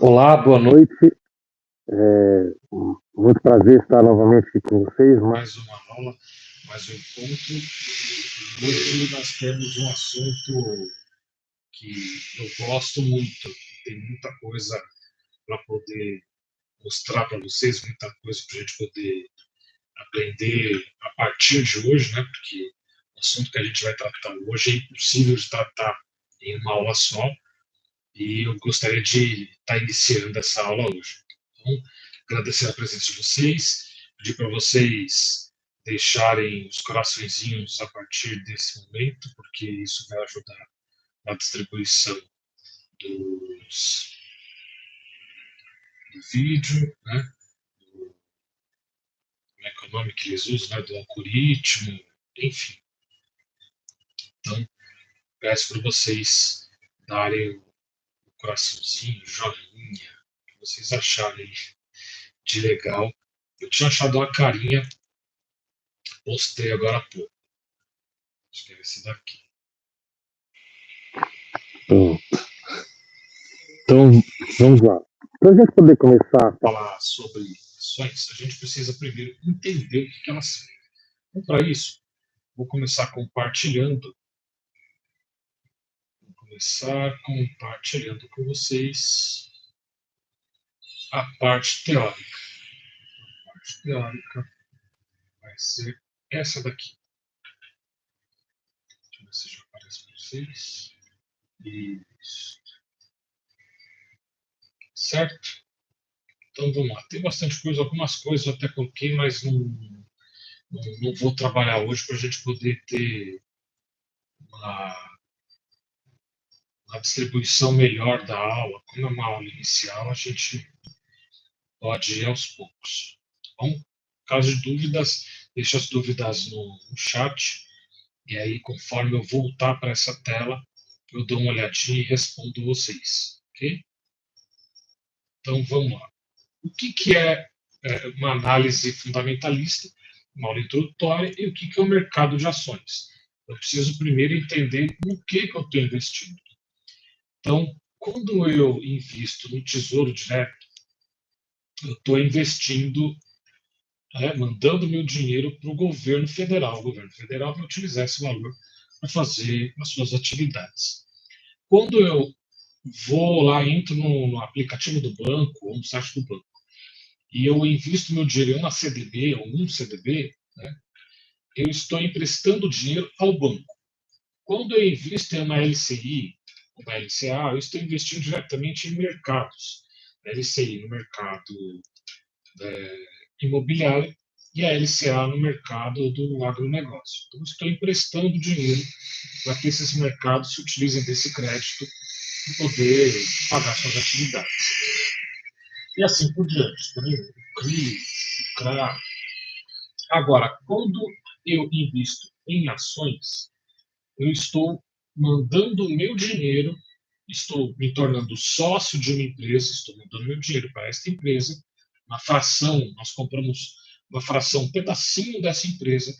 Olá, boa noite. Muito prazer estar novamente aqui com vocês. Mais uma aula, mais um encontro. Hoje nós temos um assunto que eu gosto muito. Tem muita coisa para poder mostrar para vocês, muita coisa para a gente poder aprender a partir de hoje, né? Porque o assunto que a gente vai tratar hoje é impossível de tratar em uma aula só. E eu gostaria de estar iniciando essa aula hoje. Então, agradecer a presença de vocês, pedir para vocês deixarem os coraçõezinhos a partir desse momento, porque isso vai ajudar na distribuição dos, do vídeo, né? Como é que é o nome que eles usam, né? Do algoritmo, enfim. Então, peço para vocês darem o coraçãozinho, joinha, o que vocês acharem de legal. Eu tinha achado uma carinha, postei agora há pouco. Acho que é esse daqui. Então, vamos lá. Para a gente poder começar a falar sobre ações, a gente precisa primeiro entender o que elas são. Então, para isso, vou começar compartilhando. Vou começar compartilhando com vocês a parte teórica. A parte teórica vai ser essa daqui. Deixa eu ver se já aparece para vocês. Isso. Certo? Então vamos lá. Tem bastante coisa, algumas coisas eu até coloquei, mas não vou trabalhar hoje para a gente poder ter uma, uma distribuição melhor da aula. Como é uma aula inicial, a gente pode ir aos poucos. Tá bom? Caso de dúvidas, deixe as dúvidas no chat. E aí, conforme eu voltar para essa tela, eu dou uma olhadinha e respondo vocês. Ok? Então vamos lá. O que é uma análise fundamentalista, uma aula introdutória, e o que é o mercado de ações? Eu preciso primeiro entender no que eu estou investindo. Então, quando eu invisto no Tesouro Direto, eu estou investindo, mandando meu dinheiro para o governo federal. O governo federal vai utilizar esse valor para fazer as suas atividades. Quando eu vou lá, entro no aplicativo do banco ou no site do banco, e eu invisto meu dinheiro em uma CDB ou um CDB, né, eu estou emprestando dinheiro ao banco. Quando eu invisto em uma LCI, uma LCA, eu estou investindo diretamente em mercados. A LCI no mercado imobiliário e a LCA no mercado do agronegócio. Então, eu estou emprestando dinheiro para que esses mercados se utilizem desse crédito para poder pagar suas atividades. E assim por diante. Também o CRI, o CRA. Agora, quando eu invisto em ações, eu estou mandando o meu dinheiro, estou me tornando sócio de uma empresa, estou mandando meu dinheiro para esta empresa, uma fração, nós compramos uma fração, um pedacinho dessa empresa,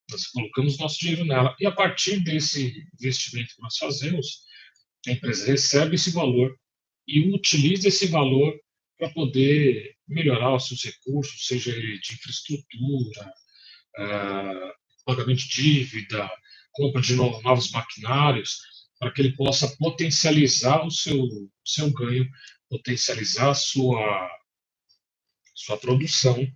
nós colocamos nosso dinheiro nela, e a partir desse investimento que nós fazemos, a empresa recebe esse valor e utiliza esse valor para poder melhorar os seus recursos, seja ele de infraestrutura, pagamento de dívida, compra de novos maquinários, para que ele possa potencializar o seu ganho, potencializar a sua produção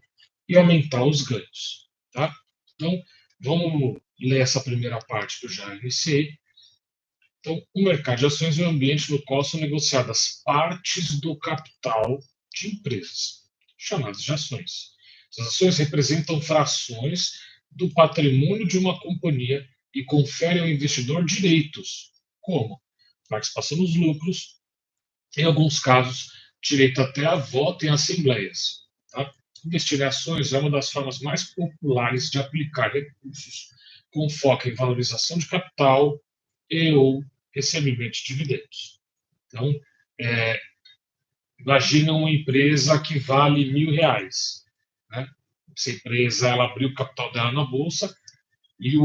e aumentar os ganhos. Tá? Então, vamos ler essa primeira parte que eu já iniciei. Então, o mercado de ações é um ambiente no qual são negociadas partes do capital de empresas, chamadas de ações. As ações representam frações do patrimônio de uma companhia e conferem ao investidor direitos, como participação nos lucros, em alguns casos, direito até a voto em assembleias. Tá? Investir em ações é uma das formas mais populares de aplicar recursos com foco em valorização de capital e ou recebimento de dividendos. Então, imagina uma empresa que vale R$ 1.000. Né? Essa empresa, ela abriu o capital dela na bolsa e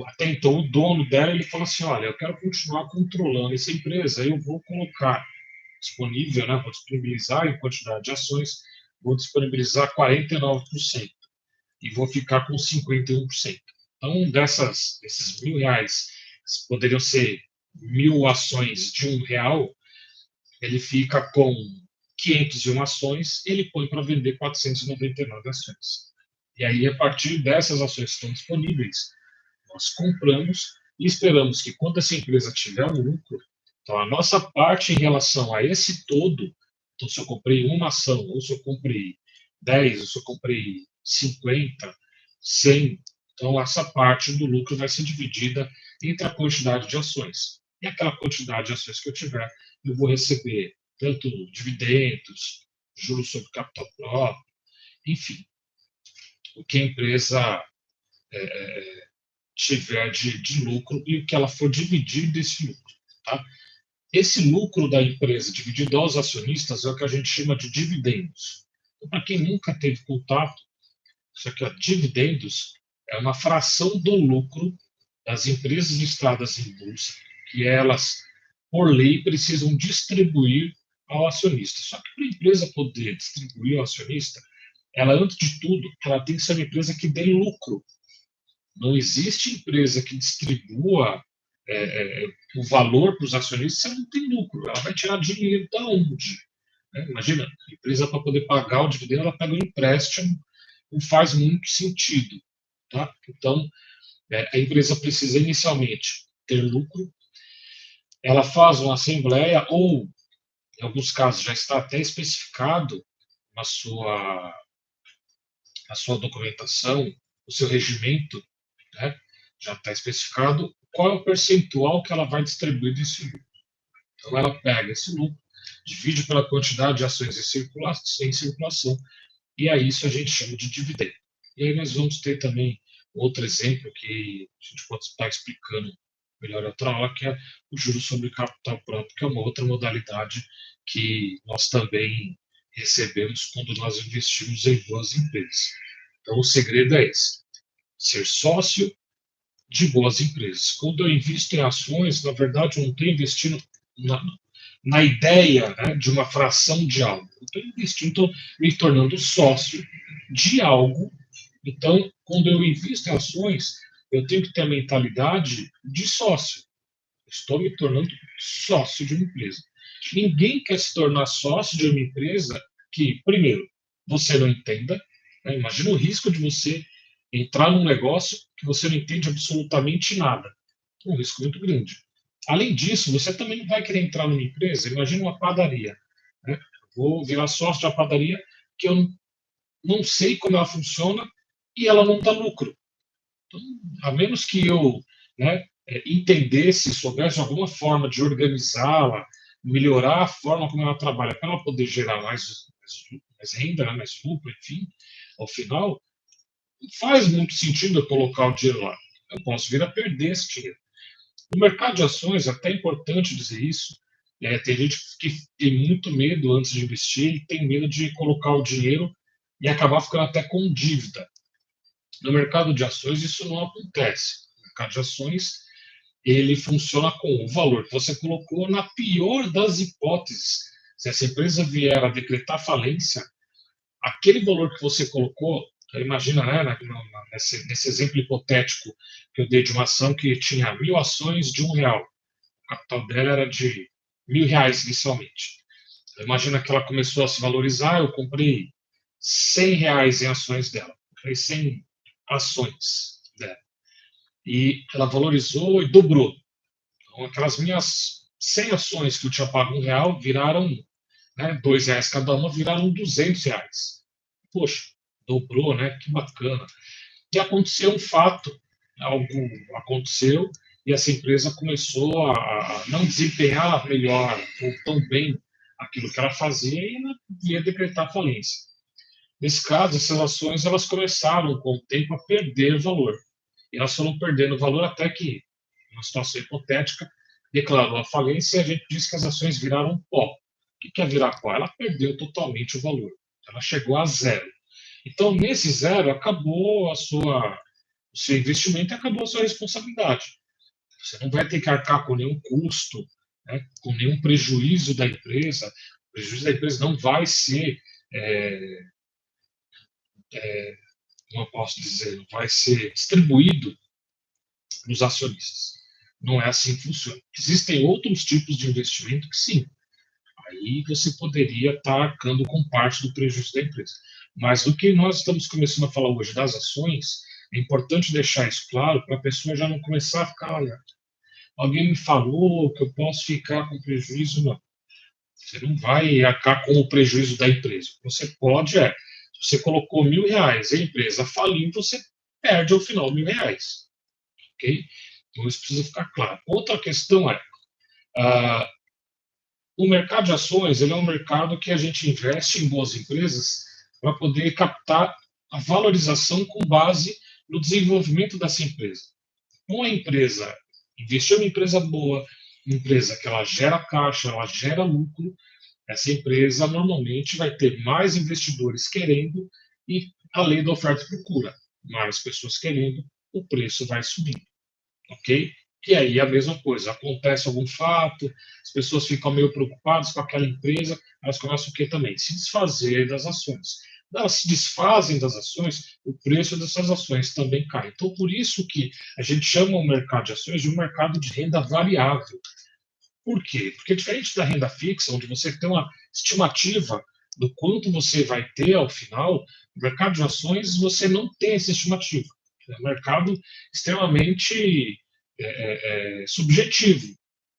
até então o dono dela, ele fala assim, olha, eu quero continuar controlando essa empresa, eu vou colocar disponível, né, vou disponibilizar em quantidade de ações, vou disponibilizar 49% e vou ficar com 51%. Então, desses R$ 1.000, poderiam ser 1.000 ações de R$ 1, ele fica com 501 ações, ele põe para vender 499 ações. E aí, a partir dessas ações que estão disponíveis, nós compramos e esperamos que quando essa empresa tiver um lucro, então a nossa parte em relação a esse todo, então se eu comprei uma ação, ou se eu comprei 10, ou se eu comprei 50, 100, então essa parte do lucro vai ser dividida entre a quantidade de ações. E aquela quantidade de ações que eu tiver, eu vou receber tanto dividendos, juros sobre capital próprio, enfim, o que a empresa tiver de lucro e o que ela for dividir desse lucro. Tá? Esse lucro da empresa dividido aos acionistas é o que a gente chama de dividendos. Então, para quem nunca teve contato, isso aqui, ó, dividendos é uma fração do lucro das empresas listadas em bolsa, que elas, por lei, precisam distribuir ao acionista. Só que para a empresa poder distribuir ao acionista, ela, antes de tudo, ela tem que ser uma empresa que dê lucro. Não existe empresa que distribua o valor para os acionistas se ela não tem lucro. Ela vai tirar dinheiro da onde? Né? Imagina, a empresa, para poder pagar o dividendo, ela pega um empréstimo, não faz muito sentido. Tá? Então, a empresa precisa inicialmente ter lucro, ela faz uma assembleia, ou, em alguns casos, já está até especificado na sua documentação, o seu regimento, né? Já está especificado qual é o percentual que ela vai distribuir desse lucro. Então, ela pega esse lucro, divide pela quantidade de ações em circulação, e a isso a gente chama de dividendo. E aí nós vamos ter também outro exemplo que a gente pode estar explicando melhor outra hora, que é o juros sobre capital próprio, que é uma outra modalidade que nós também recebemos quando nós investimos em boas empresas. Então, o segredo é esse: ser sócio de boas empresas. Quando eu invisto em ações, na verdade, eu não estou investindo na ideia, né, de uma fração de algo. Eu estou investindo, estou me tornando sócio de algo. Então, quando eu invisto em ações, eu tenho que ter a mentalidade de sócio. Estou me tornando sócio de uma empresa. Ninguém quer se tornar sócio de uma empresa que, primeiro, você não entenda. Né? Imagina o risco de você entrar num negócio que você não entende absolutamente nada. Um risco muito grande. Além disso, você também não vai querer entrar numa empresa. Imagina uma padaria. Né? Vou virar sócio de uma padaria que eu não sei como ela funciona e ela não dá lucro. Então, a menos que eu, né, entendesse, soubesse alguma forma de organizá-la, melhorar a forma como ela trabalha, para ela poder gerar mais renda, né, mais lucro, enfim, ao final, não faz muito sentido eu colocar o dinheiro lá. Eu posso vir a perder esse dinheiro. No mercado de ações, é até importante dizer isso, tem gente que tem muito medo antes de investir, e tem medo de colocar o dinheiro e acabar ficando até com dívida. No mercado de ações, isso não acontece. O mercado de ações, ele funciona com o valor que você colocou na pior das hipóteses. Se essa empresa vier a decretar falência, aquele valor que você colocou, imagina, né, nesse exemplo hipotético que eu dei de uma ação que tinha 1.000 ações de R$ 1. O capital dela era de R$ 1.000 inicialmente. Então, imagina que ela começou a se valorizar, eu comprei R$ 100 em ações dela. Comprei 100 ações dela. E ela valorizou e dobrou. Então, aquelas minhas 100 ações que eu tinha pago R$ 1 viraram, né, R$ 2 cada uma, viraram R$ 200. Poxa, dobrou, né? Que bacana. E aconteceu um fato, algo aconteceu, e essa empresa começou a não desempenhar melhor ou tão bem aquilo que ela fazia e ela ia decretar falência. Nesse caso, essas ações elas começaram com o tempo a perder valor. E elas foram perdendo valor até que, numa situação hipotética, declarou a falência e a gente disse que as ações viraram pó. O que é virar pó? Ela perdeu totalmente o valor. Ela chegou a zero. Então, nesse zero, acabou o seu investimento e acabou a sua responsabilidade. Você não vai ter que arcar com nenhum custo, né, com nenhum prejuízo da empresa. O prejuízo da empresa não vai ser, como eu posso dizer, não vai ser distribuído nos acionistas. Não é assim que funciona. Existem outros tipos de investimento que sim, aí você poderia estar arcando com parte do prejuízo da empresa. Mas do que nós estamos começando a falar hoje das ações, é importante deixar isso claro para a pessoa já não começar a ficar, olha, alguém me falou que eu posso ficar com prejuízo, não. Você não vai arcar com o prejuízo da empresa. Você pode, se você colocou R$ 1.000 e a empresa faliu, você perde ao final R$ 1.000. Ok? Então isso precisa ficar claro. Outra questão é, ah, o mercado de ações ele é um mercado que a gente investe em boas empresas para poder captar a valorização com base no desenvolvimento dessa empresa. Uma empresa, investir em uma empresa boa, uma empresa que ela gera caixa, ela gera lucro, essa empresa normalmente vai ter mais investidores querendo e a lei da oferta e procura. Mais pessoas querendo, o preço vai subindo, ok? E aí a mesma coisa, acontece algum fato, as pessoas ficam meio preocupadas com aquela empresa, elas começam o quê também? Se desfazer das ações. Elas se desfazem das ações, o preço dessas ações também cai. Então, por isso que a gente chama o mercado de ações de um mercado de renda variável. Por quê? Porque diferente da renda fixa, onde você tem uma estimativa do quanto você vai ter ao final, no mercado de ações você não tem essa estimativa. É um mercado extremamente subjetivo,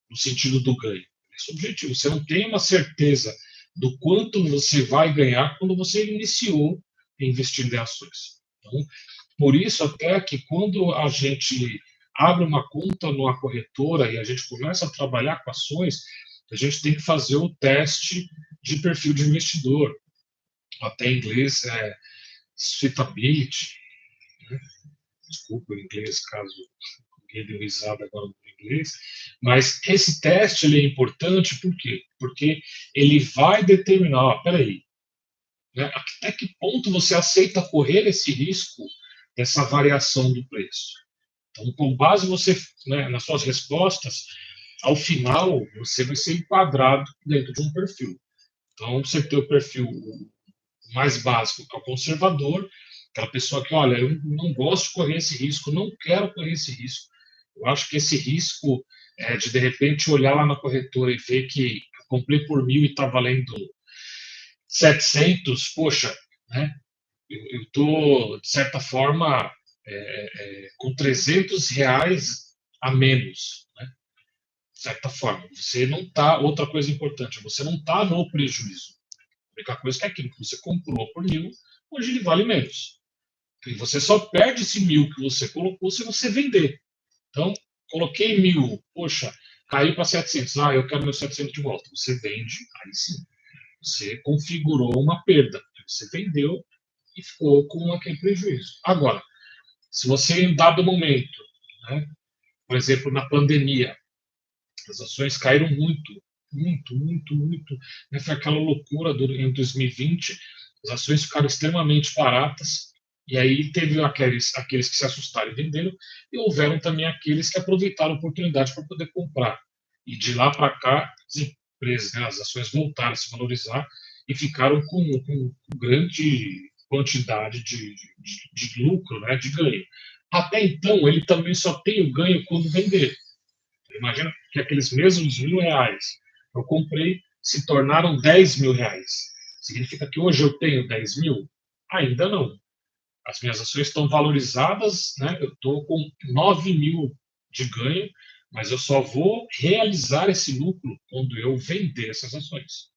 no sentido do ganho. É subjetivo. Você não tem uma certeza do quanto você vai ganhar quando você iniciou investindo em ações. Então, por isso, até que quando a gente abre uma conta numa corretora e a gente começa a trabalhar com ações, a gente tem que fazer o teste de perfil de investidor. Até em inglês é suitability, né? Desculpa o inglês, caso alguém deu risada agora no inglês, mas esse teste ele é importante por quê? Porque ele vai determinar, peraí, né, até que ponto você aceita correr esse risco dessa variação do preço. Então, com base você, né, nas suas respostas, ao final você vai ser enquadrado dentro de um perfil. Então, você tem o perfil mais básico, que é o conservador, aquela pessoa que, olha, eu não gosto de correr esse risco, não quero correr esse risco. Eu acho que esse risco de repente olhar lá na corretora e ver que eu comprei por 1.000 e está valendo 700, poxa, né? Eu estou, de certa forma, com R$ 300 a menos, né? De certa forma. Você não está, outra coisa importante, você não está no prejuízo. A única coisa que é aquilo que você comprou por 1.000, hoje ele vale menos. E você só perde esse 1.000 que você colocou se você vender. Então, coloquei 1.000, poxa, caiu para 700. Ah, eu quero meu 700 de volta. Você vende, aí sim. Você configurou uma perda. Você vendeu e ficou com aquele prejuízo. Agora, se você em dado momento, né, por exemplo, na pandemia, as ações caíram muito, muito, muito, muito. Né, foi aquela loucura em 2020, as ações ficaram extremamente baratas, e aí teve aqueles que se assustaram e venderam, e houveram também aqueles que aproveitaram a oportunidade para poder comprar. E de lá para cá, as empresas, né, as ações voltaram a se valorizar e ficaram com grande quantidade de lucro, né, de ganho. Até então, ele também só tem o ganho quando vender. Imagina que aqueles mesmos R$ 1.000 que eu comprei se tornaram R$ 10.000. Significa que hoje eu tenho 10.000? Ainda não. As minhas ações estão valorizadas, né? Eu estou com 9.000 de ganho, mas eu só vou realizar esse lucro quando eu vender essas ações.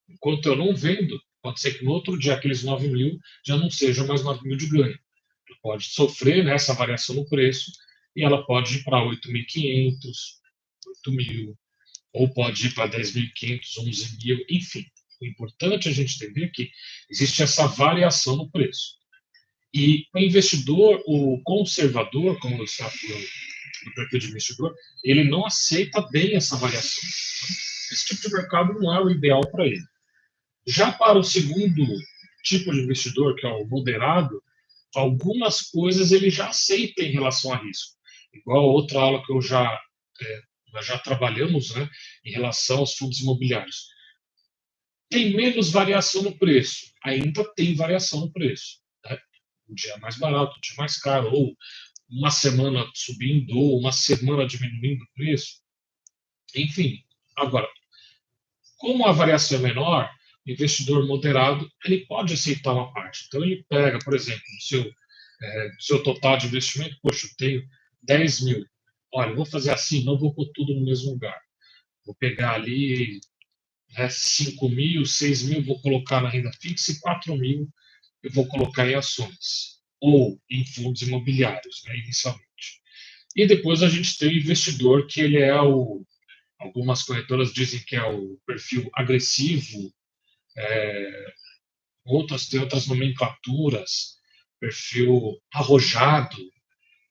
Enquanto eu não vendo, pode ser que no outro dia aqueles 9.000 já não sejam mais 9.000 de ganho. Pode sofrer, né, essa variação no preço e ela pode ir para 8.500, 8.000, ou pode ir para 10.500, 11.000, enfim. O importante é a gente entender que existe essa variação no preço. E o investidor, o conservador, como eu estava falando do perfil de investidor, ele não aceita bem essa variação. Esse tipo de mercado não é o ideal para ele. Já para o segundo tipo de investidor, que é o moderado, algumas coisas ele já aceita em relação a risco. Igual a outra aula que eu já nós já trabalhamos, né, em relação aos fundos imobiliários. Tem menos variação no preço, ainda tem variação no preço. Né? Um dia mais barato, um dia mais caro, ou uma semana subindo, ou uma semana diminuindo o preço. Enfim, agora, como a variação é menor, o investidor moderado ele pode aceitar uma parte. Então, ele pega, por exemplo, seu total de investimento, poxa, eu tenho 10 mil. Olha, eu vou fazer assim, não vou pôr tudo no mesmo lugar. Vou pegar ali 5 mil, 6 mil, vou colocar na renda fixa e 4 mil eu vou colocar em ações ou em fundos imobiliários, né, inicialmente. E depois a gente tem o investidor, que ele é algumas corretoras dizem que é o perfil agressivo, outras têm outras nomenclaturas, perfil arrojado,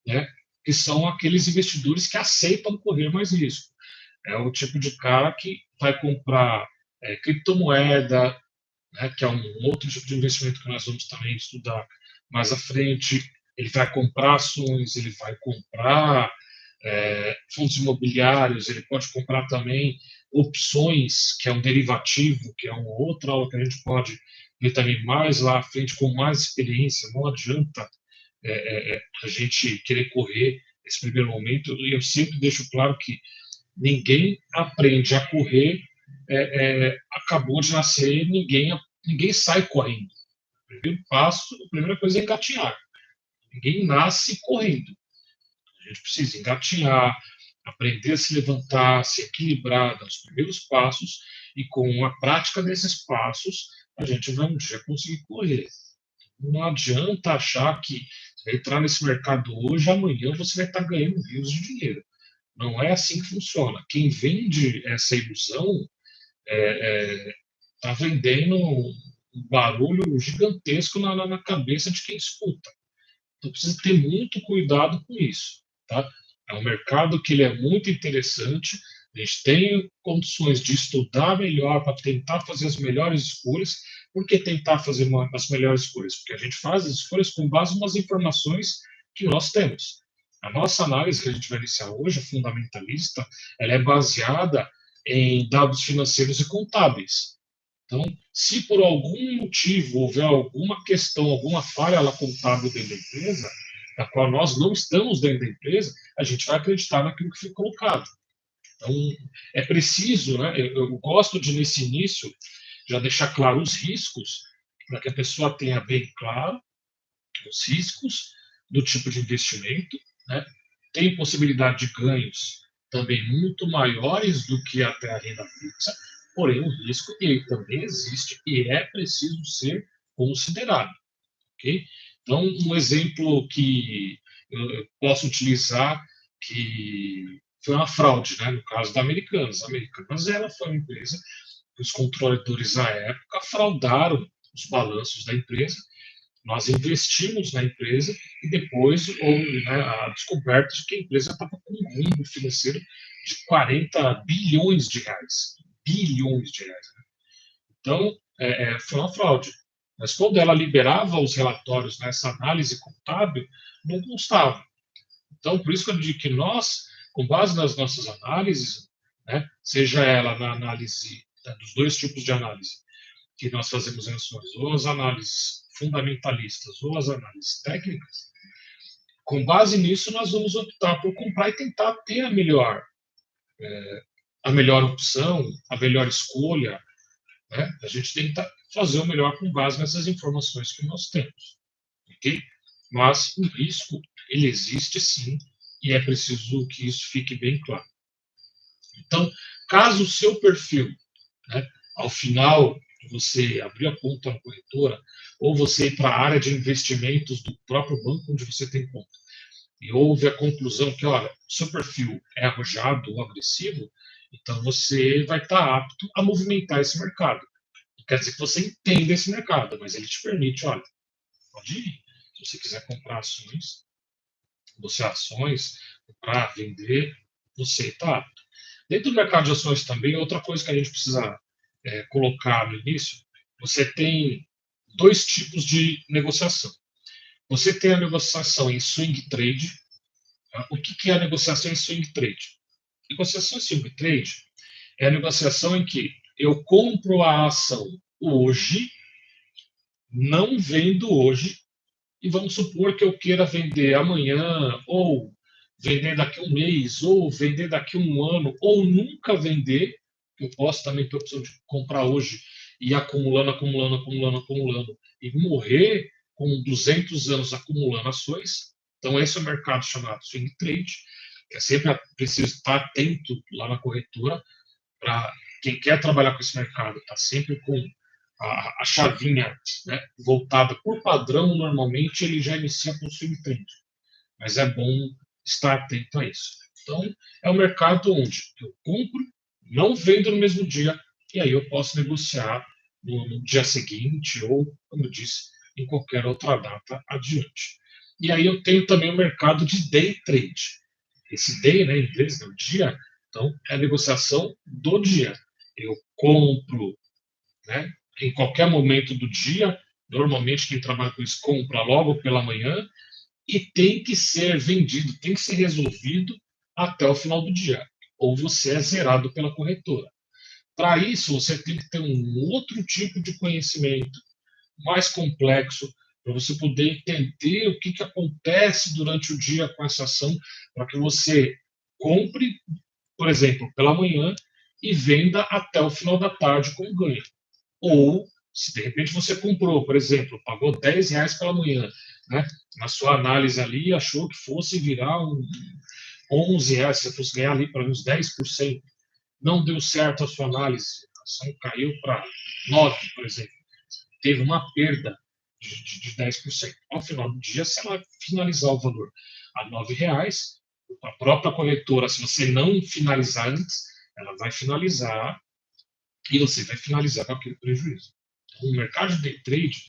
né, que são aqueles investidores que aceitam correr mais risco. É o tipo de cara que vai comprar criptomoeda, né, que é um outro tipo de investimento que nós vamos também estudar mais à frente. Ele vai comprar ações, ele vai comprar fundos imobiliários, ele pode comprar também opções, que é um derivativo, que é uma outra aula que a gente pode ver também mais lá à frente, com mais experiência. Não adianta a gente querer correr esse primeiro momento, e eu sempre deixo claro que ninguém aprende a correr, acabou de nascer, ninguém sai correndo. O primeiro passo, a primeira coisa é engatinhar. Ninguém nasce correndo. A gente precisa engatinhar, aprender a se levantar, se equilibrar, dar os primeiros passos, e com a prática desses passos, a gente vai um dia conseguir correr. Não adianta achar que entrar nesse mercado hoje, amanhã você vai estar ganhando rios de dinheiro. Não é assim que funciona. Quem vende essa ilusão está vendendo um barulho gigantesco na cabeça de quem escuta. Então precisa ter muito cuidado com isso, tá? É um mercado que ele é muito interessante. A gente tem condições de estudar melhor para tentar fazer as melhores escolhas. Por que tentar fazer as melhores escolhas? Porque a gente faz as escolhas com base nas informações que nós temos. A nossa análise que a gente vai iniciar hoje, fundamentalista, ela é baseada em dados financeiros e contábeis. Então, se por algum motivo houver alguma questão, alguma falha lá contábil dentro da empresa, da qual nós não estamos dentro da empresa, a gente vai acreditar naquilo que foi colocado. Então, é preciso, né? Eu gosto de, nesse início, já deixar claro os riscos, para que a pessoa tenha bem claro os riscos do tipo de investimento, né? Tem possibilidade de ganhos também muito maiores do que até a renda fixa, porém o risco ele também existe e é preciso ser considerado, ok? Então, um exemplo que eu posso utilizar que foi uma fraude, né, no caso da Americanas. A Americanas ela foi uma empresa que os controladores à época fraudaram os balanços da empresa. Nós investimos na empresa e depois houve, né, a descoberta de que a empresa estava com um rombo financeiro de 40 bilhões de reais. Bilhões de reais. Né? Então, foi uma fraude. Mas quando ela liberava os relatórios nessa análise contábil, não constava. Então, por isso que eu digo que nós, com base nas nossas análises, né, seja ela na análise dos dois tipos de análise que nós fazemos em ações, ou as análises fundamentalistas ou as análises técnicas, com base nisso nós vamos optar por comprar e tentar ter a melhor opção, a melhor escolha, né? A gente tenta fazer o melhor com base nessas informações que nós temos, ok? Mas o risco, ele existe sim, e é preciso que isso fique bem claro. Então, caso o seu perfil, né, ao final de você abrir a conta na corretora, ou você ir para a área de investimentos do próprio banco onde você tem conta, e houve a conclusão que, olha, o seu perfil é arrojado ou agressivo, então você vai estar apto a movimentar esse mercado. Não quer dizer que você entenda esse mercado, mas ele te permite, olha, pode ir. Se você quiser comprar ações, comprar, vender, você está apto. Dentro do mercado de ações também, outra coisa que a gente precisa colocar no início, você tem dois tipos de negociação. Você tem a negociação em swing trade. Tá? O que é a negociação em swing trade? Negociação swing trade é a negociação em que eu compro a ação hoje, não vendo hoje, e vamos supor que eu queira vender amanhã, ou vender daqui a um mês, ou vender daqui a um ano, ou nunca vender. Eu posso também ter a opção de comprar hoje e ir acumulando, acumulando, acumulando, acumulando, e morrer com 200 anos acumulando ações. Então, esse é o mercado chamado swing trade. É sempre preciso estar atento lá na corretora para quem quer trabalhar com esse mercado, está sempre com a chavinha, né, voltada por padrão. Normalmente ele já inicia com swing trade, mas é bom estar atento a isso. Então, é um mercado onde eu compro, não vendo no mesmo dia, e aí eu posso negociar no dia seguinte ou, como eu disse, em qualquer outra data adiante. E aí eu tenho também o mercado de day trade. Esse day, né, em inglês, é o dia, então é a negociação do dia. Eu compro, né, em qualquer momento do dia. Normalmente quem trabalha com isso compra logo pela manhã e tem que ser vendido, tem que ser resolvido até o final do dia, ou você é zerado pela corretora. Para isso, você tem que ter um outro tipo de conhecimento mais complexo, para você poder entender o que acontece durante o dia com essa ação, para que você compre, por exemplo, pela manhã e venda até o final da tarde com ganho. Ou, se de repente você comprou, por exemplo, pagou R$ 10 pela manhã, né? Na sua análise ali, achou que fosse virar R$ 11, se fosse ganhar ali para uns 10%. Não deu certo a sua análise, a ação caiu para 9%, por exemplo. Teve uma perda de 10%. Ao final do dia, se ela finalizar o valor a R$ 9, a própria corretora, se você não finalizar antes, ela vai finalizar e você vai finalizar com aquele prejuízo. Então, o mercado de day trade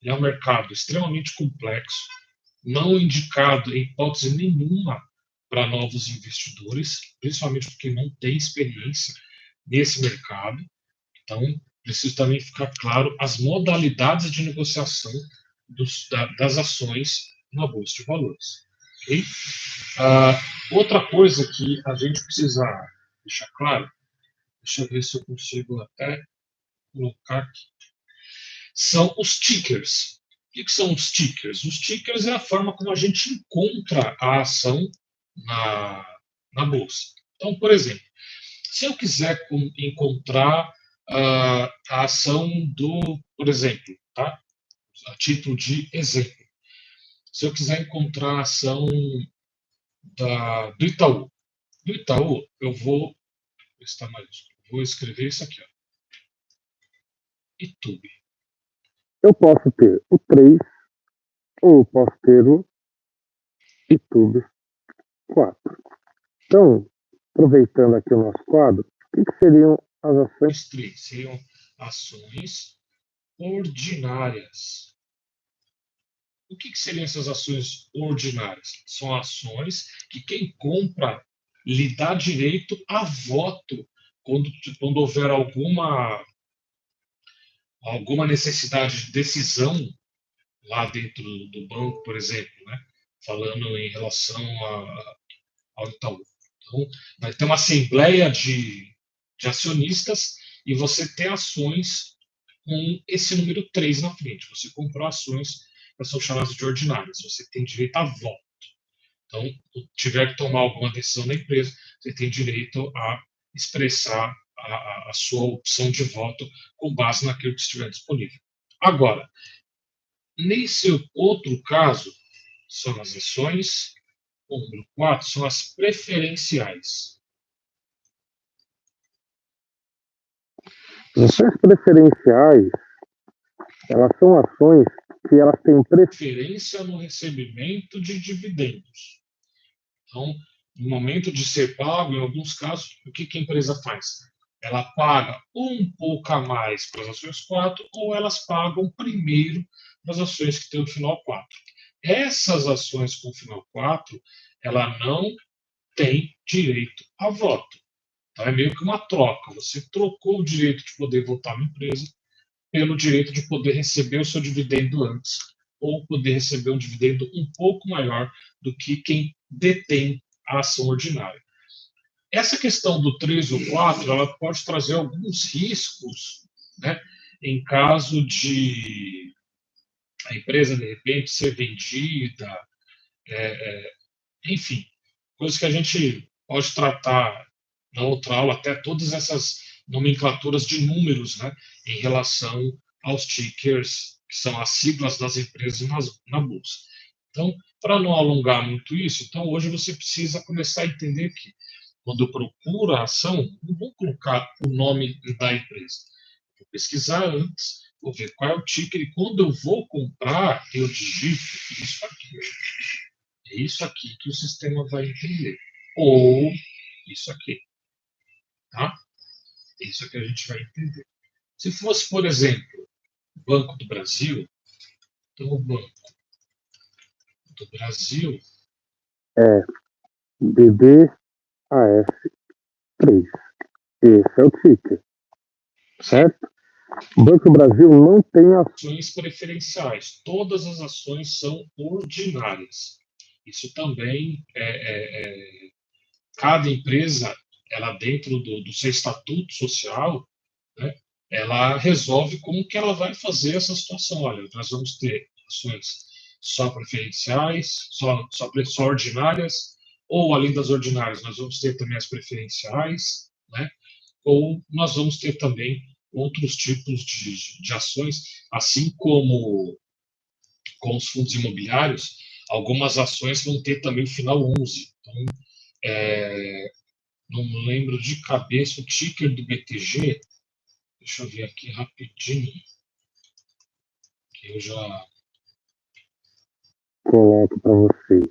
é um mercado extremamente complexo, não indicado em hipótese nenhuma para novos investidores, principalmente porque não tem experiência nesse mercado. Então, preciso também ficar claro as modalidades de negociação das ações na Bolsa de Valores. Okay? Outra coisa que a gente precisa deixar claro, deixa eu ver se eu consigo até colocar aqui, são os tickers. O que são os tickers? Os tickers é a forma como a gente encontra a ação na bolsa. Então, por exemplo, se eu quiser encontrar a ação por exemplo, tá? A título de exemplo, se eu quiser encontrar a ação do Itaú, eu vou, está maiúsculo, vou escrever isso aqui, ó, YouTube. Eu posso ter o 3 ou eu posso ter o YouTube 4. Então, aproveitando aqui o nosso quadro, o que seriam as ações? Os três seriam ações ordinárias. O que seriam essas ações ordinárias? São ações que quem compra lhe dá direito a voto quando houver alguma necessidade de decisão lá dentro do banco, por exemplo, né? Falando em relação ao Itaú. Então, vai ter uma assembleia de acionistas e você tem ações com esse número 3 na frente. Você comprou ações que são chamadas de ordinárias. Você tem direito a voto. Então, se tiver que tomar alguma decisão na empresa, você tem direito a expressar a sua opção de voto com base naquilo que estiver disponível. Agora, nesse outro caso, são as ações. O número 4 são as preferenciais. As ações preferenciais, elas são ações que elas têm Preferência no recebimento de dividendos. Então, no momento de ser pago, em alguns casos, o que a empresa faz? Ela paga um pouco a mais para as ações 4 ou elas pagam primeiro para as ações que têm o final 4. Essas ações com final 4, ela não tem direito a voto. Então, é meio que uma troca. Você trocou o direito de poder votar na empresa pelo direito de poder receber o seu dividendo antes, ou poder receber um dividendo um pouco maior do que quem detém a ação ordinária. essa questão do 3 ou 4, ela pode trazer alguns riscos, né, em caso de a empresa, de repente, ser vendida, enfim, coisas que a gente pode tratar na outra aula, até todas essas nomenclaturas de números, né, em relação aos tickers, que são as siglas das empresas na bolsa. Então, para não alongar muito isso, então hoje você precisa começar a entender que quando eu procuro a ação, não vou colocar o nome da empresa. Vou pesquisar antes, vou ver qual é o ticker e quando eu vou comprar, eu digito isso aqui. É isso aqui que o sistema vai entender. Ou isso aqui, tá? É isso que a gente vai entender. Se fosse, por exemplo, Banco do Brasil, então o Banco do Brasil, É BBAS3. Esse é o ticker, certo? O Banco do Brasil não tem ações preferenciais. Todas as ações são ordinárias. Isso também cada empresa, ela dentro do seu estatuto social, né, ela resolve como que ela vai fazer essa situação. Olha, nós vamos ter ações só preferenciais, só ordinárias, ou além das ordinárias, nós vamos ter também as preferenciais, né? Ou nós vamos ter também outros tipos de ações, assim como com os fundos imobiliários, algumas ações vão ter também o final 11. Então, não lembro de cabeça o ticker do BTG. Deixa eu ver aqui rapidinho, que eu já. coloco para vocês.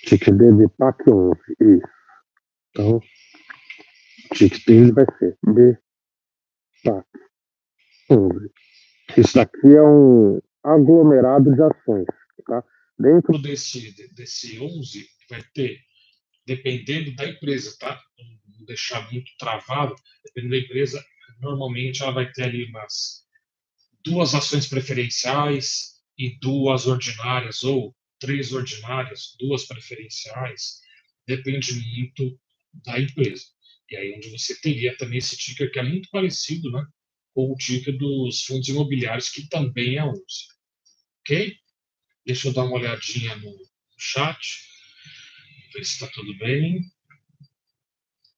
Ticket dele PAC 11. Isso. Então, o ticket dele vai ser BPAC 11. Isso daqui é um aglomerado de ações, tá? Dentro Desse 11, vai ter, dependendo da empresa, tá? Não deixar muito travado, dependendo da empresa, normalmente ela vai ter ali umas duas ações preferenciais e duas ordinárias, ou três ordinárias, duas preferenciais, depende muito da empresa. E aí onde você teria também esse ticker que é muito parecido, né, com o ticker dos fundos imobiliários, que também é 11. Ok? Deixa eu dar uma olhadinha no chat, ver se está tudo bem.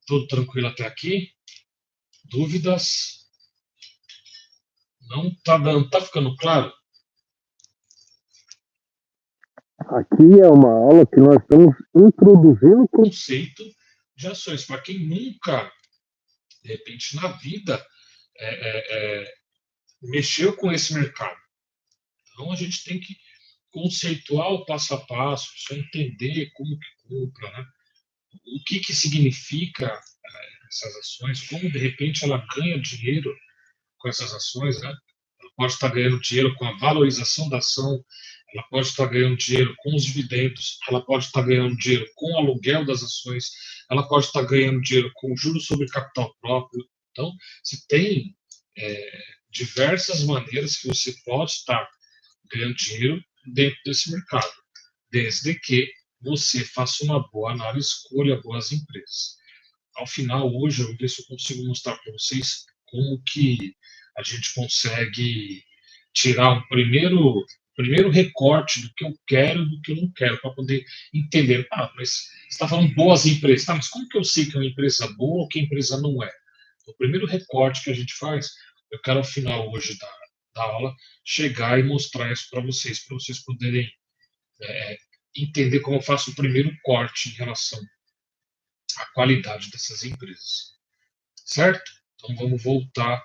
Tudo tranquilo até aqui? Dúvidas? Não está dando, tá ficando claro? aqui é uma aula que nós estamos introduzindo O conceito de ações. Para quem nunca, de repente, na vida, mexeu com esse mercado. Então, a gente tem que conceituar o passo a passo, só entender como que compra, né? O que significa essas ações, como, de repente, ela ganha dinheiro com essas ações, né? Ela pode estar ganhando dinheiro com a valorização da ação, ela pode estar ganhando dinheiro com os dividendos, ela pode estar ganhando dinheiro com o aluguel das ações, ela pode estar ganhando dinheiro com juros sobre capital próprio. Então, se tem diversas maneiras que você pode estar ganhando dinheiro dentro desse mercado, desde que você faça uma boa análise, escolha boas empresas. Ao final, hoje, eu vou ver se eu consigo mostrar para vocês como que a gente consegue tirar um primeiro recorte do que eu quero e do que eu não quero, para poder entender. Ah, mas você está falando boas empresas. Tá, mas como que eu sei que é uma empresa boa ou que a empresa não é? O primeiro recorte que a gente faz, eu quero, ao final hoje da aula, chegar e mostrar isso para vocês poderem entender como eu faço o primeiro corte em relação à qualidade dessas empresas. Certo? Então vamos voltar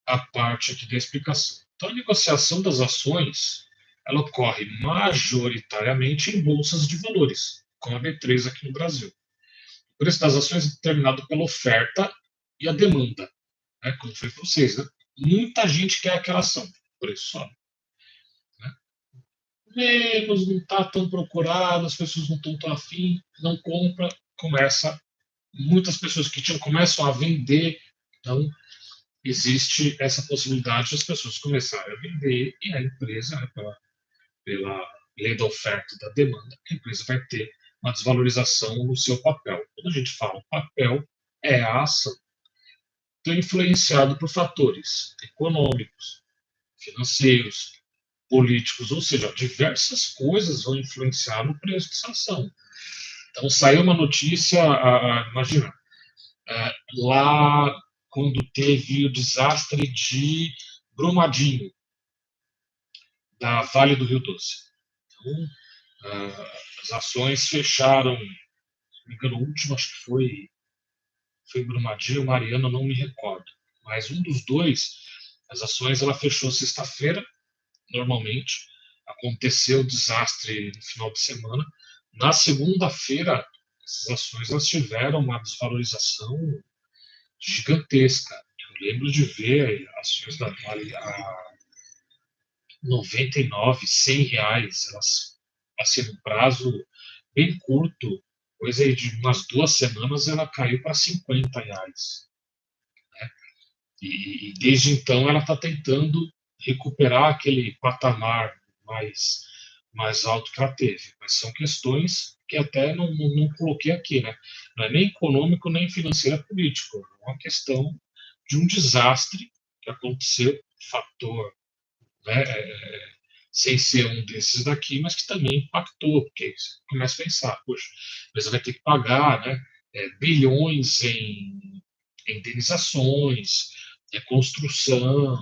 à parte aqui da explicação. Então a negociação das ações, ela ocorre majoritariamente em bolsas de valores, como a B3 aqui no Brasil. O preço das ações é determinado pela oferta e a demanda, né? Como foi para vocês, né? Muita gente quer aquela ação, o preço sobe. Né? Menos, não está tão procurado, as pessoas não estão tão afim, não compra, começa. Muitas pessoas que tinham começam a vender, então existe essa possibilidade de as pessoas começarem a vender e a empresa, né, pela lei da oferta e da demanda, a empresa vai ter uma desvalorização no seu papel. Quando a gente fala papel, é a ação. Então, influenciado por fatores econômicos, financeiros, políticos, ou seja, diversas coisas vão influenciar no preço dessa ação. Então, saiu uma notícia, imagina, lá quando teve o desastre de Brumadinho, da Vale do Rio Doce. Então, as ações fecharam, se não me engano, o último acho que foi Brumadinho ou Mariana, não me recordo. Mas um dos dois, as ações, ela fechou sexta-feira, normalmente. Aconteceu o desastre no final de semana. Na segunda-feira, essas ações elas tiveram uma desvalorização gigantesca. Eu lembro de ver ações da Vale a 99, 100 reais, elas, assim, num prazo bem curto, coisa aí de umas 2 semanas, ela caiu para 50 reais. E desde então ela está tentando recuperar aquele patamar mais alto que ela teve. Mas são questões que até não coloquei aqui, né? Não é nem econômico nem financeiro, é político. É uma questão de um desastre que aconteceu, fator, né, sem ser um desses daqui, mas que também impactou, porque você começa a pensar, poxa, mas vai ter que pagar, né, bilhões em indenizações, construção,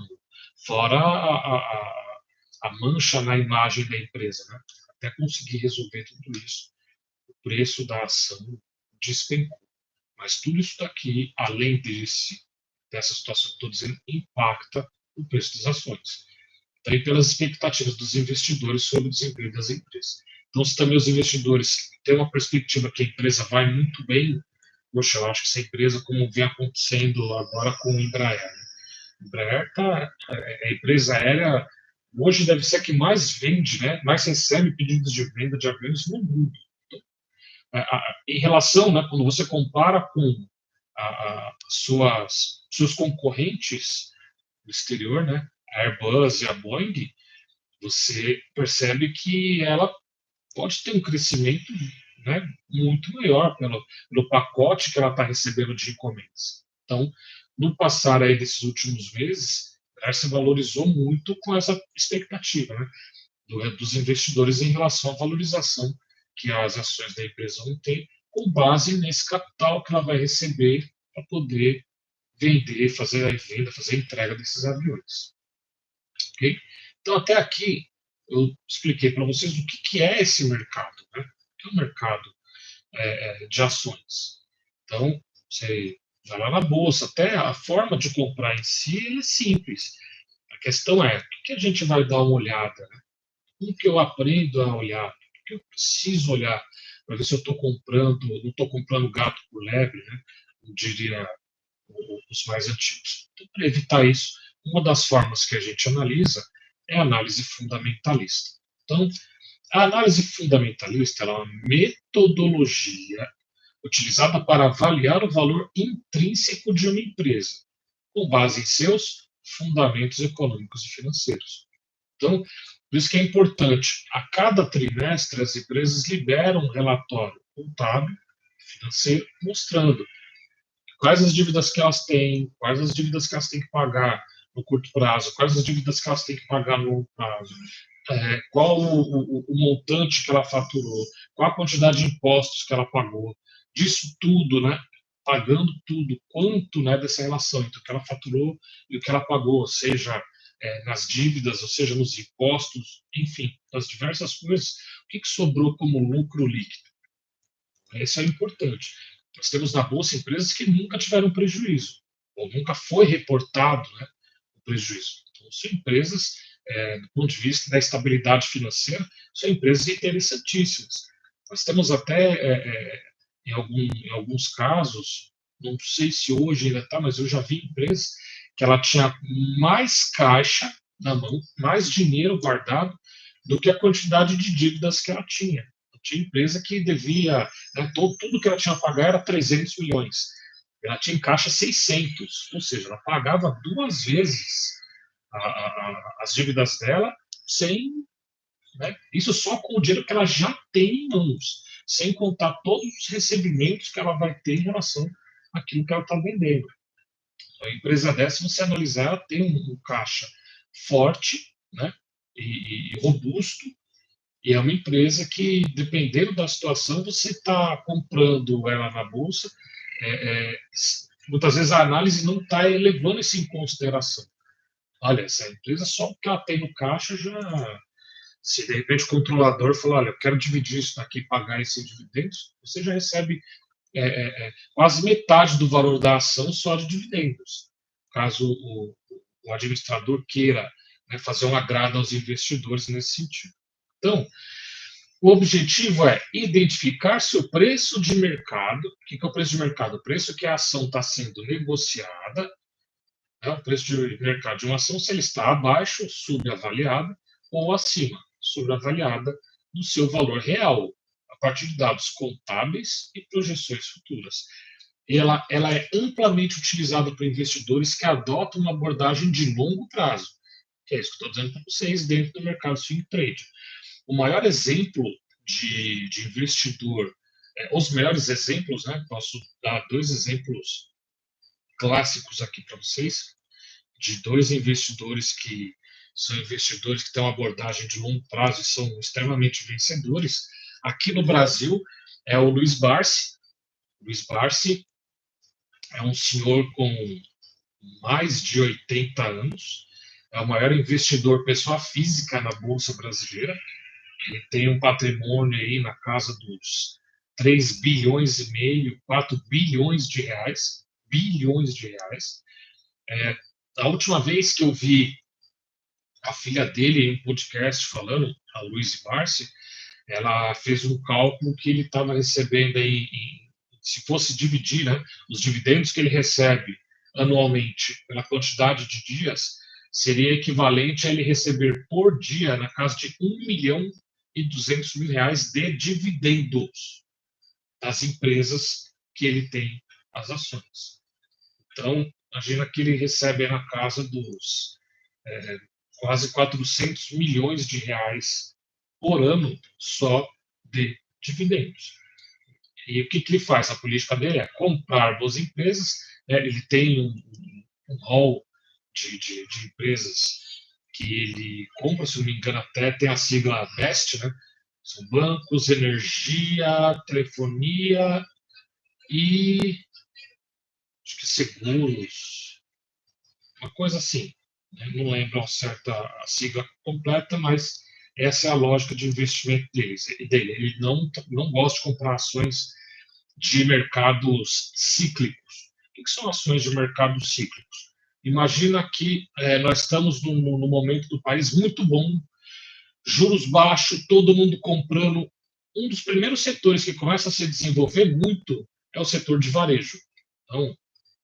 fora a mancha na imagem da empresa, né? Até conseguir resolver tudo isso, o preço da ação despencou. Mas tudo isso daqui, além dessa situação que estou dizendo, impacta o preço das ações. Também pelas expectativas dos investidores sobre o desempenho das empresas. Então, se também os investidores têm uma perspectiva que a empresa vai muito bem, poxa, eu acho que essa empresa, como vem acontecendo agora com o Embraer, né? O Embraer é a empresa aérea, hoje deve ser a que mais vende, né? Mais recebe pedidos de venda de aviões no mundo. Em relação, né, quando você compara com seus concorrentes no exterior, né, a Airbus e a Boeing, você percebe que ela pode ter um crescimento, né, muito maior pelo pacote que ela está recebendo de encomendas. Então, no passar aí desses últimos meses, ela se valorizou muito com essa expectativa, né, dos investidores em relação à valorização que as ações da empresa vão ter, com base nesse capital que ela vai receber para poder vender, fazer a venda, fazer a entrega desses aviões. Okay? Então, até aqui, eu expliquei para vocês o que é esse mercado, né? O que é o mercado de ações. Então, você vai lá na bolsa, até a forma de comprar em si é simples. A questão é, o que a gente vai dar uma olhada, né? O que eu aprendo a olhar, o que eu preciso olhar para ver se eu estou comprando, não estou comprando gato por lebre, né? Eu diria os mais antigos. Então, para evitar isso, uma das formas que a gente analisa é a análise fundamentalista. Então, a análise fundamentalista é uma metodologia utilizada para avaliar o valor intrínseco de uma empresa, com base em seus fundamentos econômicos e financeiros. Então, por isso que é importante, a cada trimestre as empresas liberam um relatório contábil, financeiro, mostrando quais as dívidas que elas têm, quais as dívidas que elas têm que pagar no curto prazo, quais as dívidas que elas têm que pagar no longo prazo, qual o montante que ela faturou, qual a quantidade de impostos que ela pagou, disso tudo, né? Pagando tudo, quanto, né, dessa relação entre o que ela faturou e o que ela pagou, seja nas dívidas, ou seja, nos impostos, enfim, as diversas coisas, o que sobrou como lucro líquido? Isso é importante. Nós temos na Bolsa empresas que nunca tiveram prejuízo, ou nunca foi reportado, né, o prejuízo. Então, são empresas, do ponto de vista da estabilidade financeira, são empresas interessantíssimas. Nós temos até, em alguns casos, não sei se hoje ainda está, mas eu já vi empresas que ela tinha mais caixa na mão, mais dinheiro guardado, do que a quantidade de dívidas que ela tinha. Tinha empresa que devia, né, tudo que ela tinha a pagar era 300 milhões. Ela tinha em caixa 600, ou seja, ela pagava 2 vezes as dívidas dela sem, né, isso só com o dinheiro que ela já tem em mãos. sem contar todos os recebimentos que ela vai ter em relação àquilo que ela está vendendo. A empresa dessa, se você analisar, ela tem um caixa forte, né, e robusto, e é uma empresa que, dependendo da situação, você está comprando ela na bolsa, muitas vezes a análise não está levando isso em consideração. Olha, essa empresa, só o que ela tem no caixa já. Se de repente o controlador falar, olha, eu quero dividir isso daqui e pagar esses dividendos, você já recebe quase metade do valor da ação só de dividendos. Caso o administrador queira, né, fazer um agrado aos investidores nesse sentido. Então, o objetivo é identificar se o preço de mercado, o que é o preço de mercado? O preço que a ação está sendo negociada, né, o preço de mercado de uma ação, se ele está abaixo, subavaliada, ou acima, sobreavaliada, do seu valor real, a partir de dados contábeis e projeções futuras. Ela é amplamente utilizada por investidores que adotam uma abordagem de longo prazo, que é isso que eu estou dizendo para vocês, dentro do mercado swing trade. O maior exemplo de investidor, os melhores exemplos, né? Posso dar dois exemplos clássicos aqui para vocês, de dois investidores que são investidores que têm uma abordagem de longo prazo e são extremamente vencedores. Aqui no Brasil é o Luiz Barsi. Luiz Barsi é um senhor com mais de 80 anos, é o maior investidor pessoa física na Bolsa Brasileira. Ele tem um patrimônio aí na casa dos 3 bilhões e meio, 4 bilhões de reais. Bilhões de reais. A última vez que eu vi a filha dele em um podcast falando, a Luiz Barsi, ela fez um cálculo que ele estava recebendo aí, se fosse dividir, né, os dividendos que ele recebe anualmente pela quantidade de dias, seria equivalente a ele receber por dia na casa de 1.200.000 reais de dividendos das empresas que ele tem as ações. Então, imagina que ele recebe na casa dos quase 400 milhões de reais por ano só de dividendos. E o que ele faz? A política dele é comprar boas empresas, né? Ele tem um hall de empresas que ele compra, se não me engano, até tem a sigla BEST, né? São bancos, energia, telefonia e acho que seguros, uma coisa assim. Não lembro ao certo a sigla completa, mas essa é a lógica de investimento dele. Ele não gosta de comprar ações de mercados cíclicos. O que são ações de mercados cíclicos? Imagina que nós estamos num momento do país muito bom, juros baixos, todo mundo comprando. Um dos primeiros setores que começa a se desenvolver muito é o setor de varejo. Então,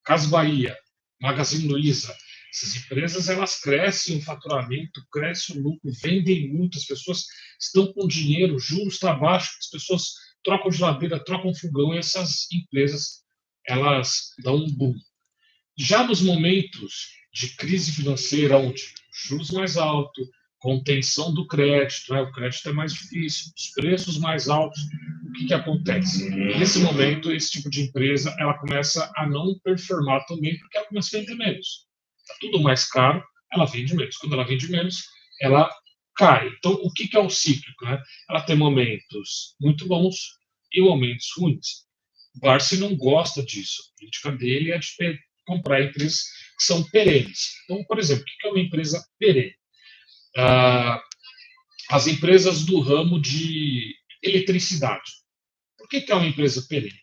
Casas Bahia, Magazine Luiza, essas empresas elas crescem o faturamento, cresce o lucro, vendem muito, as pessoas estão com dinheiro, juros está baixo, as pessoas trocam geladeira, trocam fogão, e essas empresas elas dão um boom. Já nos momentos de crise financeira, onde juros mais altos, contenção do crédito, né? O crédito é mais difícil, os preços mais altos, o que acontece? Nesse momento, esse tipo de empresa ela começa a não performar também, porque ela começa a vender menos. Está tudo mais caro, ela vende menos. Quando ela vende menos, ela cai. Então, o que é o cíclico? Né? Ela tem momentos muito bons e momentos ruins. O Barsi não gosta disso. A política dele é de comprar empresas que são perenes. Então, por exemplo, o que é uma empresa perene? As empresas do ramo de eletricidade. Por que é uma empresa perene?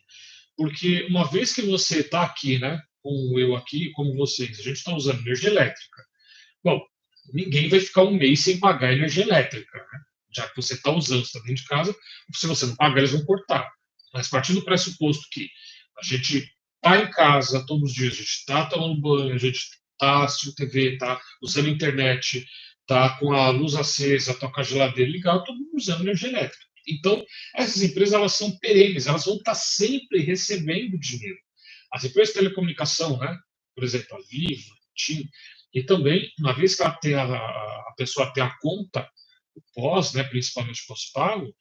Porque uma vez que você está aqui, né, como eu aqui, como vocês, a gente está usando energia elétrica. Bom, ninguém vai ficar um mês sem pagar energia elétrica, né? Já que você está usando, está dentro de casa, se você não pagar, eles vão cortar. Mas partindo do pressuposto que a gente está em casa todos os dias, a gente está tomando banho, a gente está assistindo TV, está usando internet, está com a luz acesa, está com a geladeira ligada, todo mundo usando energia elétrica. Então, essas empresas elas são perenes, elas vão estar sempre recebendo dinheiro. As empresas de telecomunicação, né? Por exemplo, a Vivo, a TIM, e também, uma vez que a pessoa tem a conta, o pós, né, principalmente pós-pago,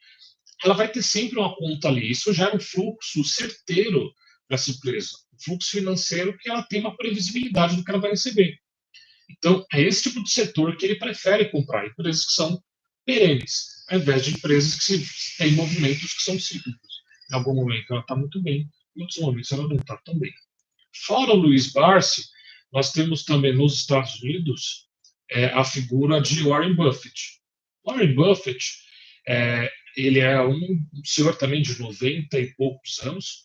ela vai ter sempre uma conta ali. Isso gera um fluxo certeiro para essa empresa, um fluxo financeiro que ela tem uma previsibilidade do que ela vai receber. Então, é esse tipo de setor que ele prefere comprar, empresas que são perenes, ao invés de empresas que têm movimentos que são cíclicos. Em algum momento ela está muito bem, em outros momentos ela não está tão bem. Fora o Luiz Barsi, nós temos também nos Estados Unidos a figura de Warren Buffett. Warren Buffett, ele é um senhor também de 90 e poucos anos,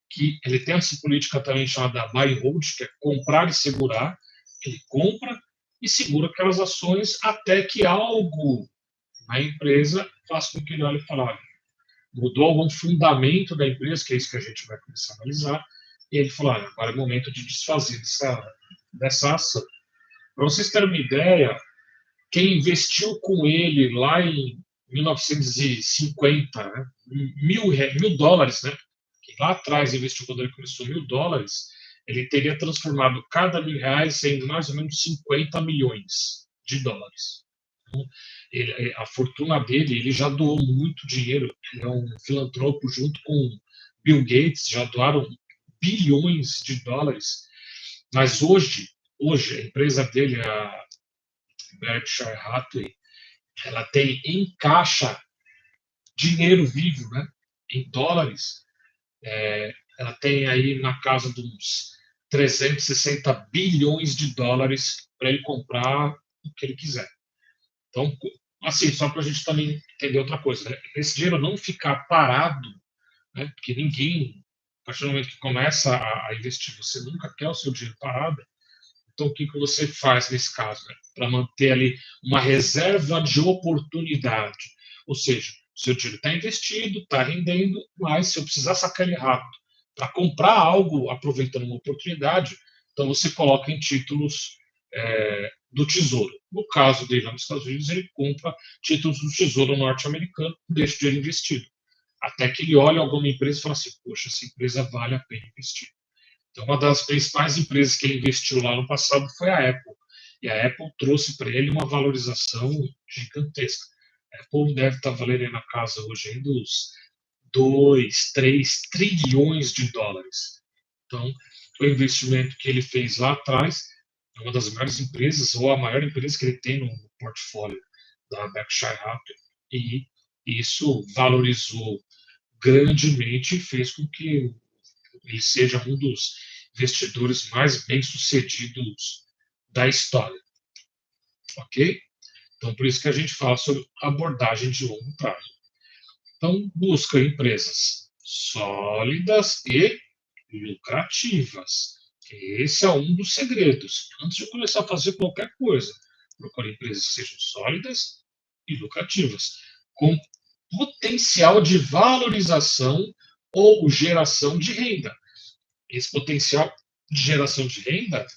que ele tem essa política também chamada buy and hold, que é comprar e segurar. Ele compra e segura aquelas ações até que algo na empresa faça com que ele olhe e fale, olha, mudou algum fundamento da empresa, que é isso que a gente vai começar a analisar, e ele falou, olha, agora é o momento de desfazer dessa ação. Para vocês terem uma ideia, quem investiu com ele lá em 1950, né, mil dólares, né, que lá atrás investiu quando ele começou $1.000, ele teria transformado cada R$ 1.000 em mais ou menos 50 milhões de dólares. Então, a fortuna dele, ele já doou muito dinheiro, ele é um filantropo junto com Bill Gates, já doaram bilhões de dólares, mas hoje a empresa dele, a Berkshire Hathaway, ela tem em caixa dinheiro vivo, né, em dólares, ela tem aí na casa de uns 360 bilhões de dólares para ele comprar o que ele quiser. Então, assim, só para a gente também entender outra coisa, né? Esse dinheiro não ficar parado, né? Porque ninguém, a partir do momento que começa a investir, você nunca quer o seu dinheiro parado. Então, o que você faz nesse caso? Né? Para manter ali uma reserva de oportunidade. Ou seja, o seu dinheiro está investido, está rendendo, mas se eu precisar sacar ele rápido para comprar algo aproveitando uma oportunidade, então você coloca em títulos do Tesouro. No caso dele lá nos Estados Unidos, ele compra títulos do Tesouro norte-americano, deixa o dinheiro investido. Até que ele olha alguma empresa e fala assim, poxa, essa empresa vale a pena investir. Então, uma das principais empresas que ele investiu lá no passado foi a Apple. E a Apple trouxe para ele uma valorização gigantesca. A Apple deve estar valendo na casa hoje aí dos 2, 3 trilhões de dólares. Então, o investimento que ele fez lá atrás é uma das maiores empresas, ou a maior empresa que ele tem no portfólio da Berkshire Hathaway. E isso valorizou grandemente e fez com que ele seja um dos investidores mais bem-sucedidos da história. Ok? Então, por isso que a gente fala sobre abordagem de longo prazo. Então, busca empresas sólidas e lucrativas. Esse é um dos segredos. Antes de começar a fazer qualquer coisa, procure empresas que sejam sólidas e lucrativas, com potencial de valorização ou geração de renda. Esse potencial de geração de renda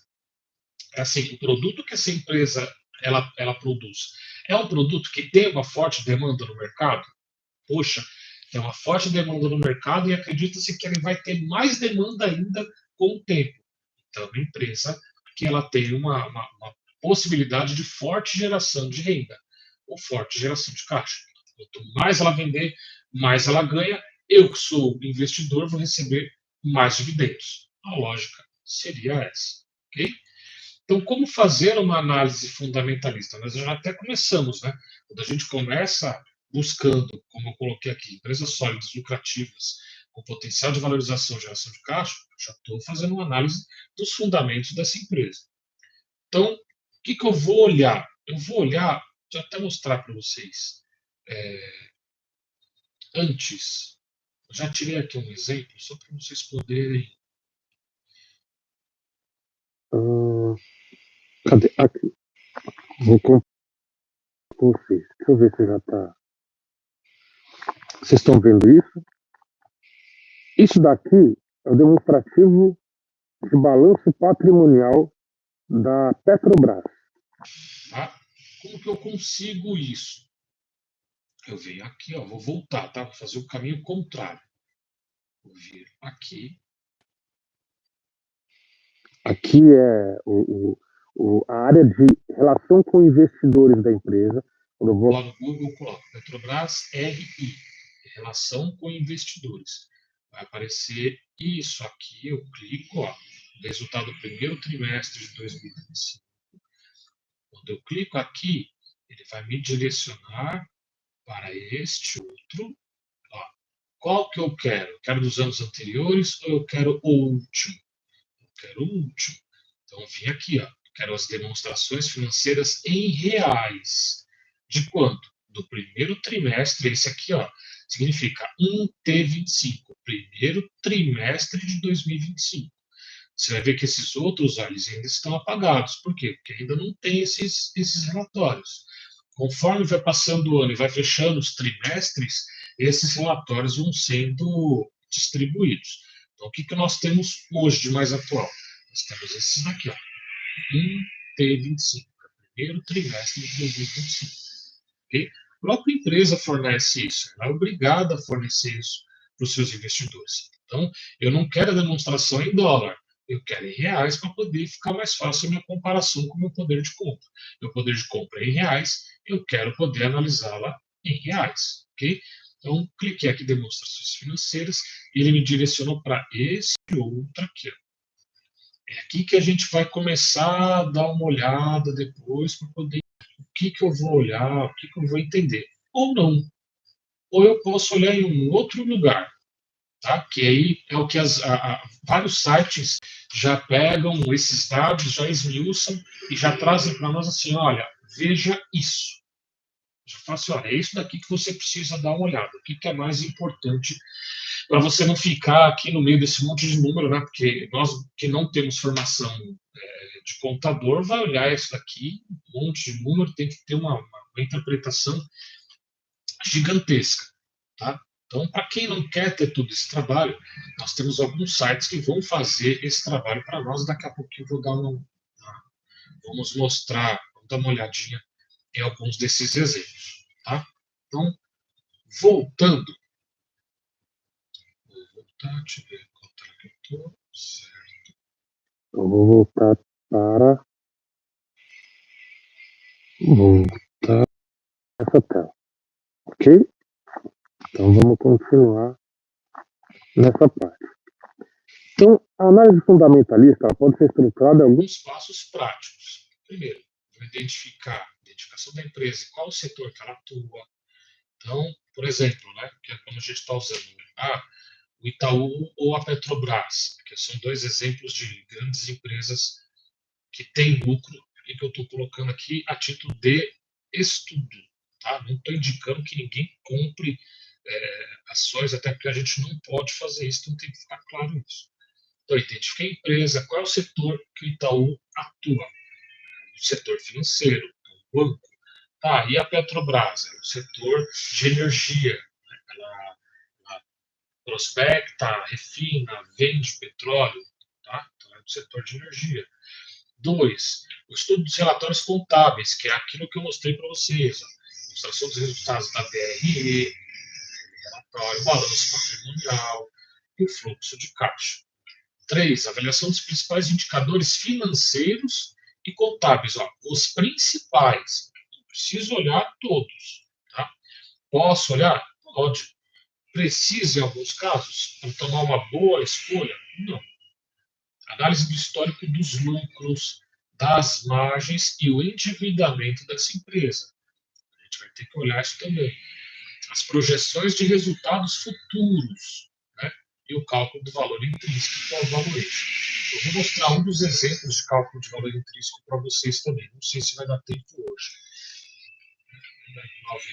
é assim, o produto que essa empresa ela produz é um produto que tem uma forte demanda no mercado? Poxa, tem uma forte demanda no mercado e acredita-se que ele vai ter mais demanda ainda com o tempo. Então, é uma empresa que ela tem uma possibilidade de forte geração de renda ou forte geração de caixa. Quanto mais ela vender, mais ela ganha. Eu, que sou investidor, vou receber mais dividendos. A lógica seria essa. Ok? Então, como fazer uma análise fundamentalista? Nós já até começamos, né? Quando a gente começa buscando, como eu coloquei aqui, empresas sólidas, lucrativas, com potencial de valorização e geração de caixa, já estou fazendo uma análise dos fundamentos dessa empresa. Então, o que eu vou olhar? Eu vou olhar, deixa eu até mostrar para vocês. Antes, eu já tirei aqui um exemplo, só para vocês poderem. Cadê? Aqui. Vou com vocês. Deixa eu ver se já está. Vocês estão vendo isso? Isso daqui é o demonstrativo de balanço patrimonial da Petrobras. Tá? Como que eu consigo isso? Eu venho aqui, ó, vou voltar, tá? Vou fazer o caminho contrário. Vou vir aqui. Aqui é a área de relação com investidores da empresa. Lá no Google, coloco Petrobras RI. relação com investidores. Vai aparecer isso aqui, eu clico, ó, resultado do primeiro trimestre de 2025. Quando eu clico aqui, ele vai me direcionar para este outro. Ó, qual que eu quero? Quero dos anos anteriores ou eu quero o último? Eu quero o último. Então, eu vim aqui, ó, quero as demonstrações financeiras em reais. De quanto? Do primeiro trimestre, esse aqui, ó, significa 1T25, primeiro trimestre de 2025. Você vai ver que esses outros olhos ainda estão apagados. Por quê? Porque ainda não tem esses relatórios. Conforme vai passando o ano e vai fechando os trimestres, esses relatórios vão sendo distribuídos. Então, o que, que nós temos hoje de mais atual? Nós temos esses daqui, ó. 1T25, primeiro trimestre de 2025. Okay? A própria empresa fornece isso, ela é obrigada a fornecer isso para os seus investidores. Então, eu não quero a demonstração em dólar, eu quero em reais para poder ficar mais fácil a minha comparação com o meu poder de compra. Meu poder de compra é em reais, eu quero poder analisá-la em reais. Ok? Então, cliquei aqui em demonstrações financeiras e ele me direcionou para esse outro aqui. É aqui que a gente vai começar a dar uma olhada depois para poder o que, que eu vou olhar, o que, que eu vou entender. Ou não. Ou eu posso olhar em um outro lugar, tá? Que aí é o que vários sites já pegam esses dados, já esmiuçam e já trazem para nós assim, olha, veja isso. Já falo assim, olha, é isso daqui que você precisa dar uma olhada. O que, que é mais importante para você não ficar aqui no meio desse monte de número, né? Porque nós que não temos formação de contador vai olhar isso daqui, um monte de número, tem que ter uma interpretação gigantesca, tá? Então, para quem não quer ter todo esse trabalho, nós temos alguns sites que vão fazer esse trabalho para nós. Daqui a pouquinho eu vou dar vamos mostrar, vamos dar uma olhadinha em alguns desses exemplos, tá? Então, voltando, deixa eu ver qual tela que eu estou, certo? Eu vou voltar para voltar essa tela, ok? Então vamos continuar nessa parte. Então, a análise fundamentalista ela pode ser estruturada em alguns passos práticos. Primeiro, vou identificar a identificação da empresa, qual o setor que ela atua. Então, por exemplo, né, que é como a gente está usando, o Itaú ou a Petrobras, que são dois exemplos de grandes empresas que têm lucro e que eu estou colocando aqui a título de estudo. Tá? Não estou indicando que ninguém compre ações, até porque a gente não pode fazer isso, então tem que ficar claro isso. Então, identifique a empresa, qual é o setor que o Itaú atua. O setor financeiro, o banco. Tá, e a Petrobras? É o setor de energia. Né? Ela prospecta, refina, vende petróleo. Tá? Então, é do setor de energia. 2. O estudo dos relatórios contábeis, que é aquilo que eu mostrei para vocês. Ó. Demonstração dos resultados da BRE, relatório, balanço patrimonial e o fluxo de caixa. 3. Avaliação dos principais indicadores financeiros e contábeis. Ó, os principais. Não preciso olhar todos. Tá? Posso olhar? Pode. Precisa, em alguns casos, para tomar uma boa escolha? Não. Análise do histórico dos lucros, das margens e o endividamento dessa empresa. A gente vai ter que olhar isso também. As projeções de resultados futuros, né? E o cálculo do valor intrínseco, que é o valuation. Eu vou mostrar um dos exemplos de cálculo de valor intrínseco para vocês também. Não sei se vai dar tempo hoje. 9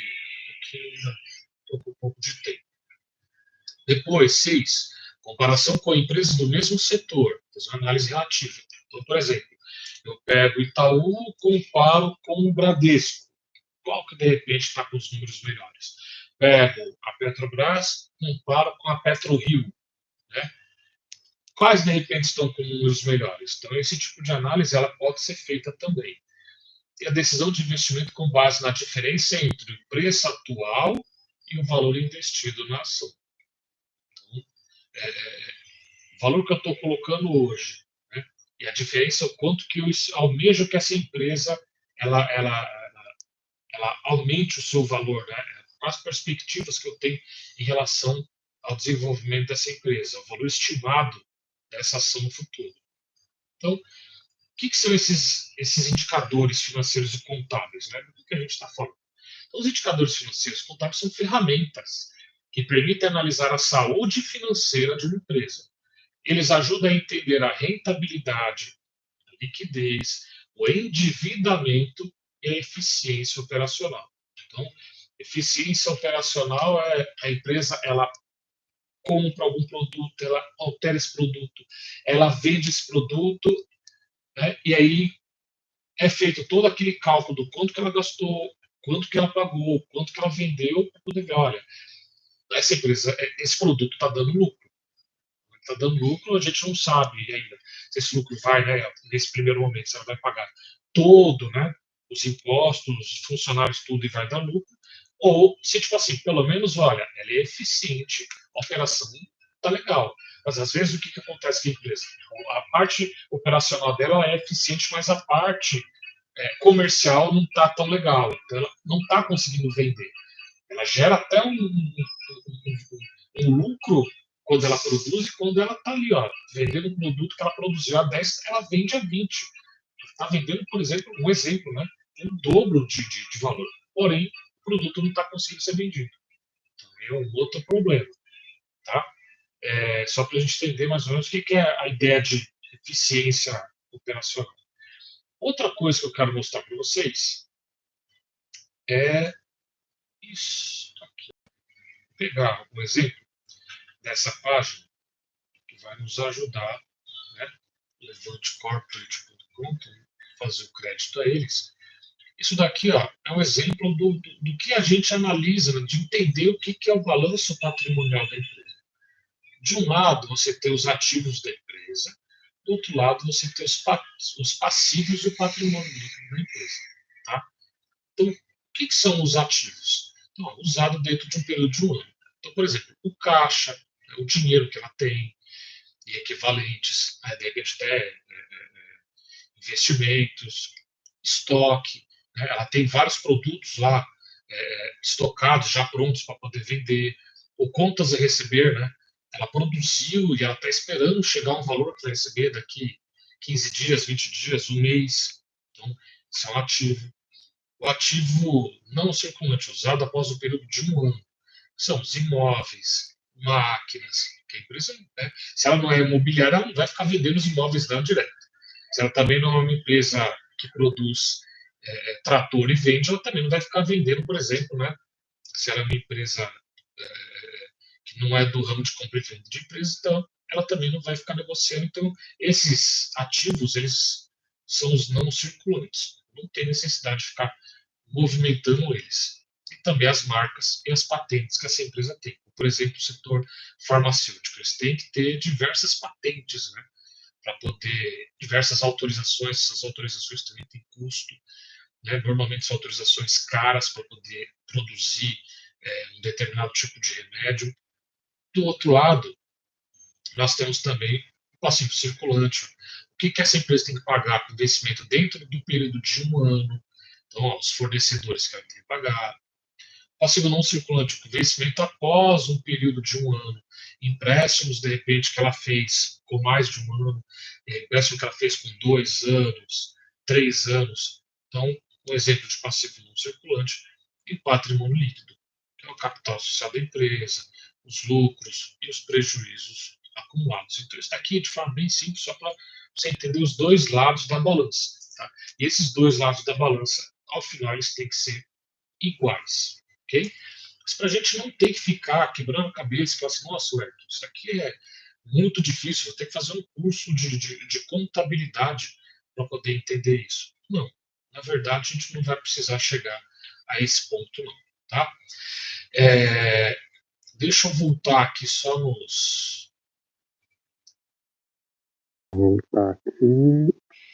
estou com um pouco de tempo. Depois, 6. Comparação com empresas do mesmo setor. Fazer uma análise relativa. Então, por exemplo, eu pego o Itaú, comparo com o Bradesco. Qual que, de repente, está com os números melhores? Pego a Petrobras, comparo com a PetroRio. Né? Quais, de repente, estão com números melhores? Então, esse tipo de análise ela pode ser feita também. E a decisão de investimento com base na diferença entre o preço atual e o valor investido na ação. Então, o valor que eu estou colocando hoje, né? E a diferença é o quanto que eu almejo que essa empresa ela aumente o seu valor, né? quais perspectivas que eu tenho em relação ao desenvolvimento dessa empresa, o valor estimado dessa ação no futuro. Então, o que são esses indicadores financeiros e contábeis? Né? Do que a gente está falando? Então, os indicadores financeiros e contábeis são ferramentas que permitem analisar a saúde financeira de uma empresa. Eles ajudam a entender a rentabilidade, a liquidez, o endividamento e a eficiência operacional. Então, eficiência operacional é a empresa, ela compra algum produto, ela altera esse produto, ela vende esse produto, né, e aí é feito todo aquele cálculo do quanto que ela gastou, quanto que ela pagou, quanto que ela vendeu, para poder ver, olha, essa empresa, esse produto está dando lucro. Está dando lucro, a gente não sabe ainda se esse lucro vai, né, nesse primeiro momento, se ela vai pagar todo, né, os impostos, os funcionários, tudo e vai dar lucro, ou se, tipo assim, pelo menos, olha, ela é eficiente, a operação está legal. Mas às vezes o que acontece com a empresa? A parte operacional dela é eficiente, mas a parte comercial não está tão legal. Então ela não está conseguindo vender. Ela gera até um lucro quando ela produz e quando ela está ali, ó, vendendo um produto que ela produziu a 10, ela vende a 20. Está vendendo, por exemplo, um exemplo, né? Um dobro de valor. Porém, o produto não está conseguindo ser vendido. Então, é um outro problema. Tá? Só para a gente entender mais ou menos o que é a ideia de eficiência operacional. Outra coisa que eu quero mostrar para vocês é isso aqui. Vou pegar um exemplo dessa página que vai nos ajudar, né? levantecorporate.com, fazer o crédito a eles. Isso daqui, ó, é um exemplo do que a gente analisa, né, de entender o que é o balanço patrimonial da empresa. De um lado, você tem os ativos da empresa, do outro lado, você tem os passivos e o patrimônio líquido da empresa. Tá? Então, o que são os ativos? Então, usado dentro de um período de um ano. Então, por exemplo, o caixa, né, o dinheiro que ela tem, e equivalentes, de repente até investimentos, estoque, né? Ela tem vários produtos lá estocados, já prontos para poder vender, ou contas a receber, né? Ela produziu e ela está esperando chegar um valor para receber daqui 15 dias, 20 dias, um mês. Então, isso é um ativo. O ativo não circulante usado após o período de um ano são os imóveis, máquinas, que a empresa, né, se ela não é imobiliária, ela não vai ficar vendendo os imóveis dela direto. Se ela também não é uma empresa que produz trator e vende, ela também não vai ficar vendendo, por exemplo, né? Se ela é uma empresa que não é do ramo de compra e venda de empresa, então ela também não vai ficar negociando. Então, esses ativos, eles são os não circulantes. Não tem necessidade de ficar movimentando eles. E também as marcas e as patentes que essa empresa tem. Por exemplo, o setor farmacêutico. Eles têm que ter diversas patentes, né? Para poder, diversas autorizações, essas autorizações também têm custo, né? Normalmente são autorizações caras para poder produzir um determinado tipo de remédio. Do outro lado, nós temos também o passivo circulante. O que essa empresa tem que pagar por investimento dentro do período de um ano? Então, ó, os fornecedores que ela tem que pagar. Passivo não circulante, o vencimento após um período de um ano. Empréstimos, de repente, que ela fez com mais de um ano, empréstimo que ela fez com 2 anos, 3 anos. Então, um exemplo de passivo não circulante e patrimônio líquido, que é o capital social da empresa, os lucros e os prejuízos acumulados. Então, isso daqui é de forma bem simples, só para você entender os dois lados da balança. Tá? E esses dois lados da balança, ao final, eles têm que ser iguais. Ok? Mas para a gente não ter que ficar quebrando a cabeça e falar assim, nossa, Hélio, isso aqui é muito difícil, vou ter que fazer um curso de contabilidade para poder entender isso. Não, na verdade a gente não vai precisar chegar a esse ponto não, tá? Deixa eu voltar aqui só nos... Voltar aqui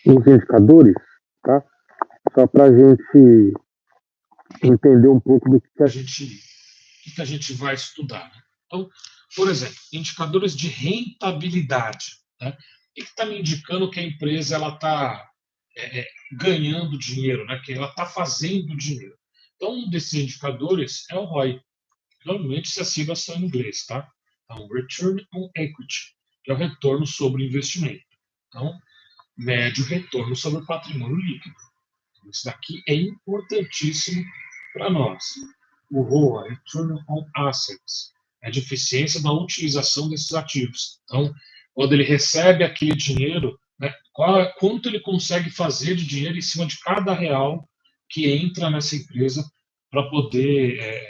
nos indicadores, tá? Só para a gente entender um pouco do que a gente vai estudar. Né? Então, por exemplo, indicadores de rentabilidade. Né? O que está me indicando que a empresa está ganhando dinheiro, né? Que ela está fazendo dinheiro. Então, um desses indicadores é o ROI. Normalmente, se as siglas são em inglês, tá? Então, Return on Equity, que é o retorno sobre o investimento. Então, médio retorno sobre o patrimônio líquido. Então, isso daqui é importantíssimo para nós. O ROA, Return on Assets, é a eficiência da utilização desses ativos. Então, quando ele recebe aquele dinheiro, né, quanto ele consegue fazer de dinheiro em cima de cada real que entra nessa empresa para poder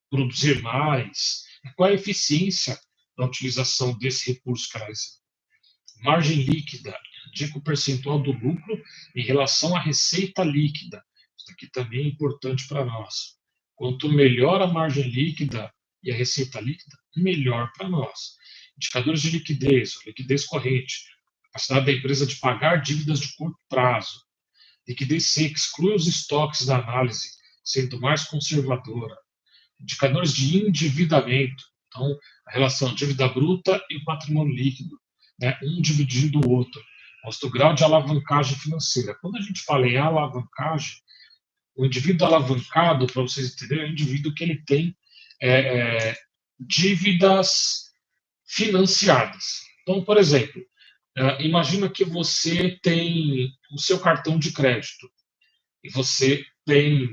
produzir mais? Qual é a eficiência da utilização desse recurso que ela recebe? Margem líquida indica o percentual do lucro em relação à receita líquida. Isso aqui também é importante para nós. Quanto melhor a margem líquida e a receita líquida, melhor para nós. Indicadores de liquidez, liquidez corrente, capacidade da empresa de pagar dívidas de curto prazo. Liquidez seca, exclui os estoques da análise, sendo mais conservadora. Indicadores de endividamento, então, a relação dívida bruta e patrimônio líquido, né? Um dividindo o outro. Mostra o grau de alavancagem financeira. Quando a gente fala em alavancagem, o indivíduo alavancado, para vocês entenderem, é o indivíduo que ele tem dívidas financiadas. Então, por exemplo, imagina que você tem o seu cartão de crédito e você tem,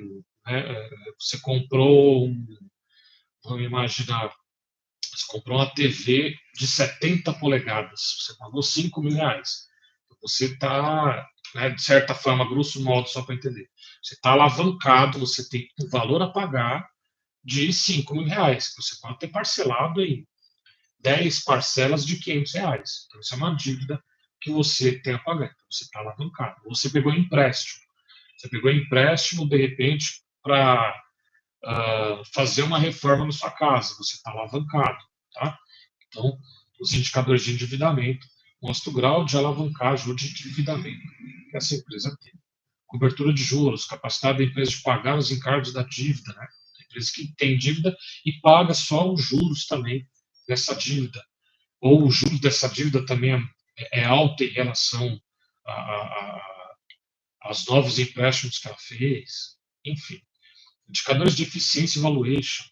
você comprou vamos imaginar, você comprou uma TV de 70 polegadas, você pagou 5 mil reais. Você está, né, de certa forma, grosso modo, só para entender, você está alavancado, você tem um valor a pagar de 5 mil reais. Você pode ter parcelado em 10 parcelas de 500 reais. Então, isso é uma dívida que você tem a pagar. Então, você está alavancado. Você pegou empréstimo. Você pegou empréstimo, de repente, para fazer uma reforma na sua casa. Você está alavancado. Tá? Então, os indicadores de endividamento mostram o grau de alavancagem ou de endividamento que essa empresa tem. Cobertura de juros, capacidade da empresa de pagar os encargos da dívida, né? A empresa que tem dívida e paga só os juros também dessa dívida. Ou o juros dessa dívida também é alto em relação aos novos empréstimos que ela fez. Enfim, indicadores de eficiência e valuation,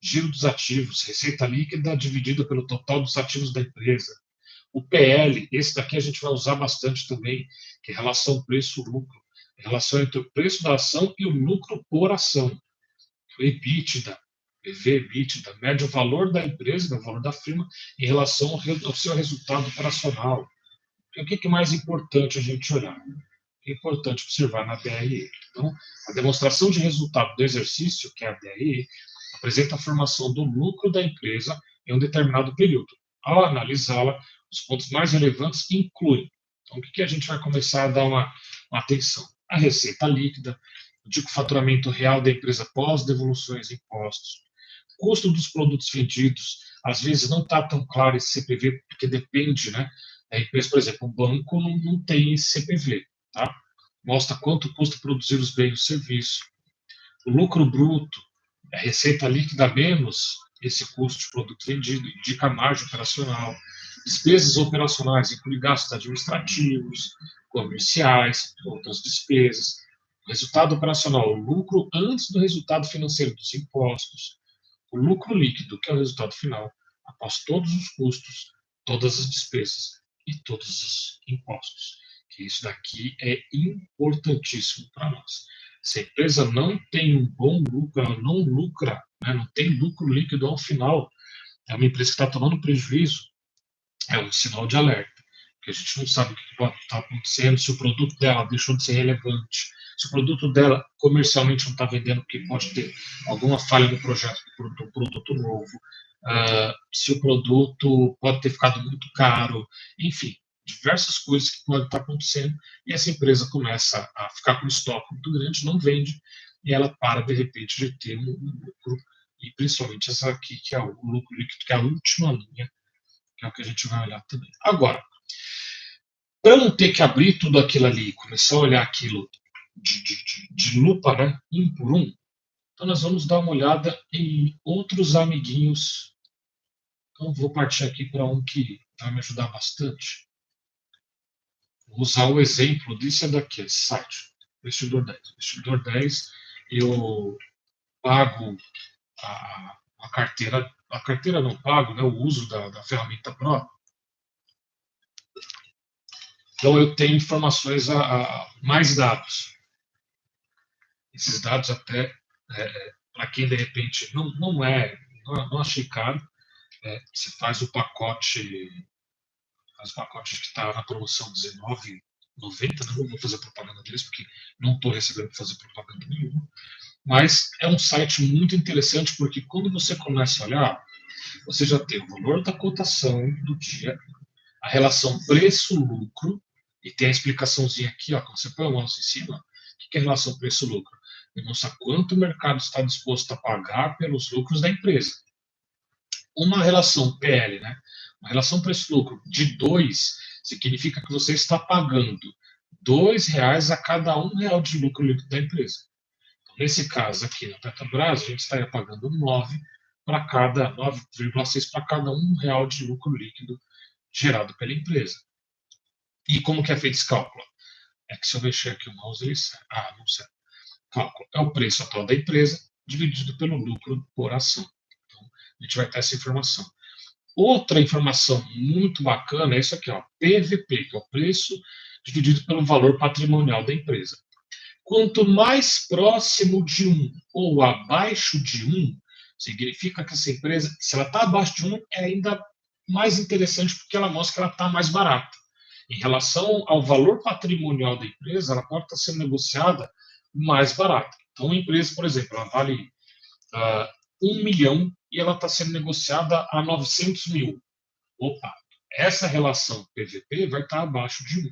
giro dos ativos, receita líquida dividida pelo total dos ativos da empresa. O PL, esse daqui a gente vai usar bastante também, que é relação preço-lucro, relação entre o preço da ação e o lucro por ação. O EBITDA, PV, EBITDA, mede o valor da empresa, o valor da firma, em relação ao seu resultado operacional. E o que é mais importante a gente olhar? É importante observar na DRE. Então, a demonstração de resultado do exercício, que é a DRE, apresenta a formação do lucro da empresa em um determinado período. Ao analisá-la, os pontos mais relevantes incluem. Então, o que a gente vai começar a dar uma atenção? A receita líquida, o faturamento real da empresa pós devoluções e impostos, custo dos produtos vendidos, às vezes não está tão claro esse CPV, porque depende, né? A empresa, por exemplo, um banco não tem esse CPV, tá? Mostra quanto custa produzir os bens e o serviço. O lucro bruto, a receita líquida menos esse custo de produto vendido, indica a margem operacional. Despesas operacionais incluem gastos administrativos, comerciais, outras despesas. O resultado operacional, o lucro antes do resultado financeiro dos impostos. O lucro líquido, que é o resultado final, após todos os custos, todas as despesas e todos os impostos. Que isso daqui é importantíssimo para nós. Se a empresa não tem um bom lucro, ela não lucra, né, não tem lucro líquido ao final, é uma empresa que está tomando prejuízo, é um sinal de alerta. Porque a gente não sabe o que pode estar acontecendo, se o produto dela deixou de ser relevante, se o produto dela comercialmente não está vendendo, porque pode ter alguma falha no projeto do produto novo, se o produto pode ter ficado muito caro, enfim, diversas coisas que podem estar acontecendo, e essa empresa começa a ficar com estoque muito grande, não vende, e ela para, de repente, de ter um lucro, e principalmente essa aqui, que é o lucro líquido, que é a última linha, que é o que a gente vai olhar também. Agora, para não ter que abrir tudo aquilo ali e começar a olhar aquilo de lupa, né, um por um, então nós vamos dar uma olhada em outros amiguinhos. Então vou partir aqui para um que vai me ajudar bastante. Vou usar o exemplo disso daqui, esse site, Investidor 10. Investidor 10, eu pago a carteira não pago, né, o uso da ferramenta Pro, então eu tenho informações, mais dados. Esses dados até, para quem de repente não achei caro, você faz o pacote, que está na promoção R$19,90, não vou fazer propaganda deles, porque não estou recebendo para fazer propaganda nenhuma, mas é um site muito interessante, porque quando você começa a olhar, você já tem o valor da cotação do dia, a relação preço-lucro, e tem a explicaçãozinha aqui, ó, quando você põe o mouse em cima, o que é a relação preço-lucro? Demonstra quanto o mercado está disposto a pagar pelos lucros da empresa. Uma relação PL, né? Uma relação preço-lucro de 2 significa que você está pagando R$2 a cada R$1 de lucro líquido da empresa. Então, nesse caso aqui na Petrobras, a gente estaria pagando 9,6 para cada R$1 de lucro líquido gerado pela empresa. E como que é feito esse cálculo? É que se eu mexer aqui o mouse, ele sai. Não sai. Cálculo é o preço atual da empresa dividido pelo lucro por ação. Então, a gente vai ter essa informação. Outra informação muito bacana é isso aqui, ó, PVP, que é o preço dividido pelo valor patrimonial da empresa. Quanto mais próximo de 1 ou abaixo de 1, significa que essa empresa, se ela está abaixo de 1, é ainda mais interessante porque ela mostra que ela está mais barata. Em relação ao valor patrimonial da empresa, ela pode estar sendo negociada mais barata. Então, uma empresa, por exemplo, ela vale 1 milhão e ela está sendo negociada a 900 mil. Opa, essa relação PVP vai estar abaixo de 1.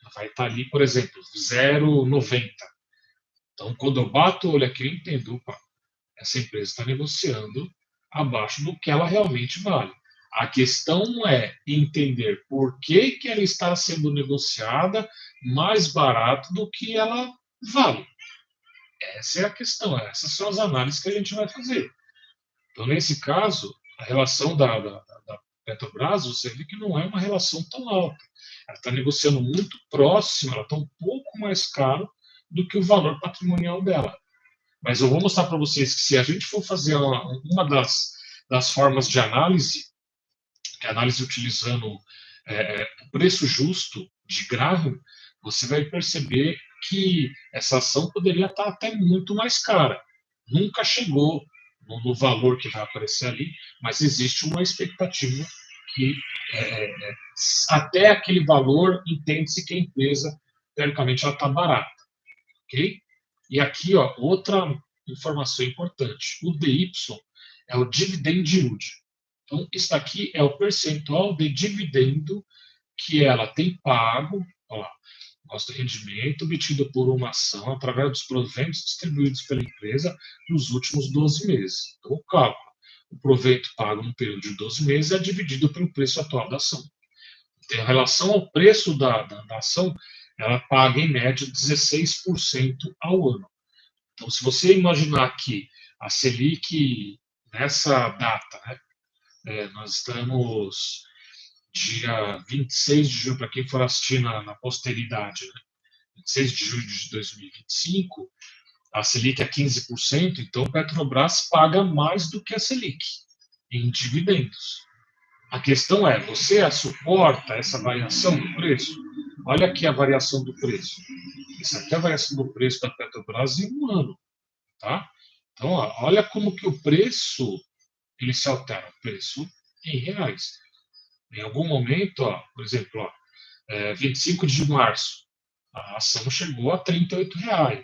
Ela vai estar ali, por exemplo, 0,90. Então, quando eu bato o olho aqui, eu entendo, opa, essa empresa está negociando abaixo do que ela realmente vale. A questão é entender por que ela está sendo negociada mais barato do que ela vale. Essa é a questão, essas são as análises que a gente vai fazer. Então, nesse caso, a relação da Petrobras, você vê que não é uma relação tão alta. Ela está negociando muito próximo, ela está um pouco mais caro do que o valor patrimonial dela. Mas eu vou mostrar para vocês que se a gente for fazer uma das formas de análise, que é a análise utilizando o preço justo de Graham, você vai perceber que essa ação poderia estar até muito mais cara. Nunca chegou no valor que vai aparecer ali, mas existe uma expectativa que até aquele valor entende-se que a empresa, teoricamente, ela está barata. Ok? E aqui, ó, outra informação importante. O DY é o dividend yield. Então, isso aqui é o percentual de dividendo que ela tem pago, ó, nosso rendimento obtido por uma ação através dos proventos distribuídos pela empresa nos últimos 12 meses. Então, o cálculo. O proveito pago no período de 12 meses é dividido pelo preço atual da ação. Em relação ao preço da ação, ela paga, em média, 16% ao ano. Então, se você imaginar que a Selic, nessa data, né, nós estamos dia 26 de julho, para quem for assistir na posteridade, né, 26 de julho de 2025, a Selic é 15%, então a Petrobras paga mais do que a Selic em dividendos. A questão é, você suporta essa variação do preço? Olha aqui a variação do preço. Isso aqui é a variação do preço da Petrobras em um ano. Tá? Então, ó, olha como que o preço ele se altera. O preço em reais. Em algum momento, ó, por exemplo, ó, 25 de março, a ação chegou a R$38.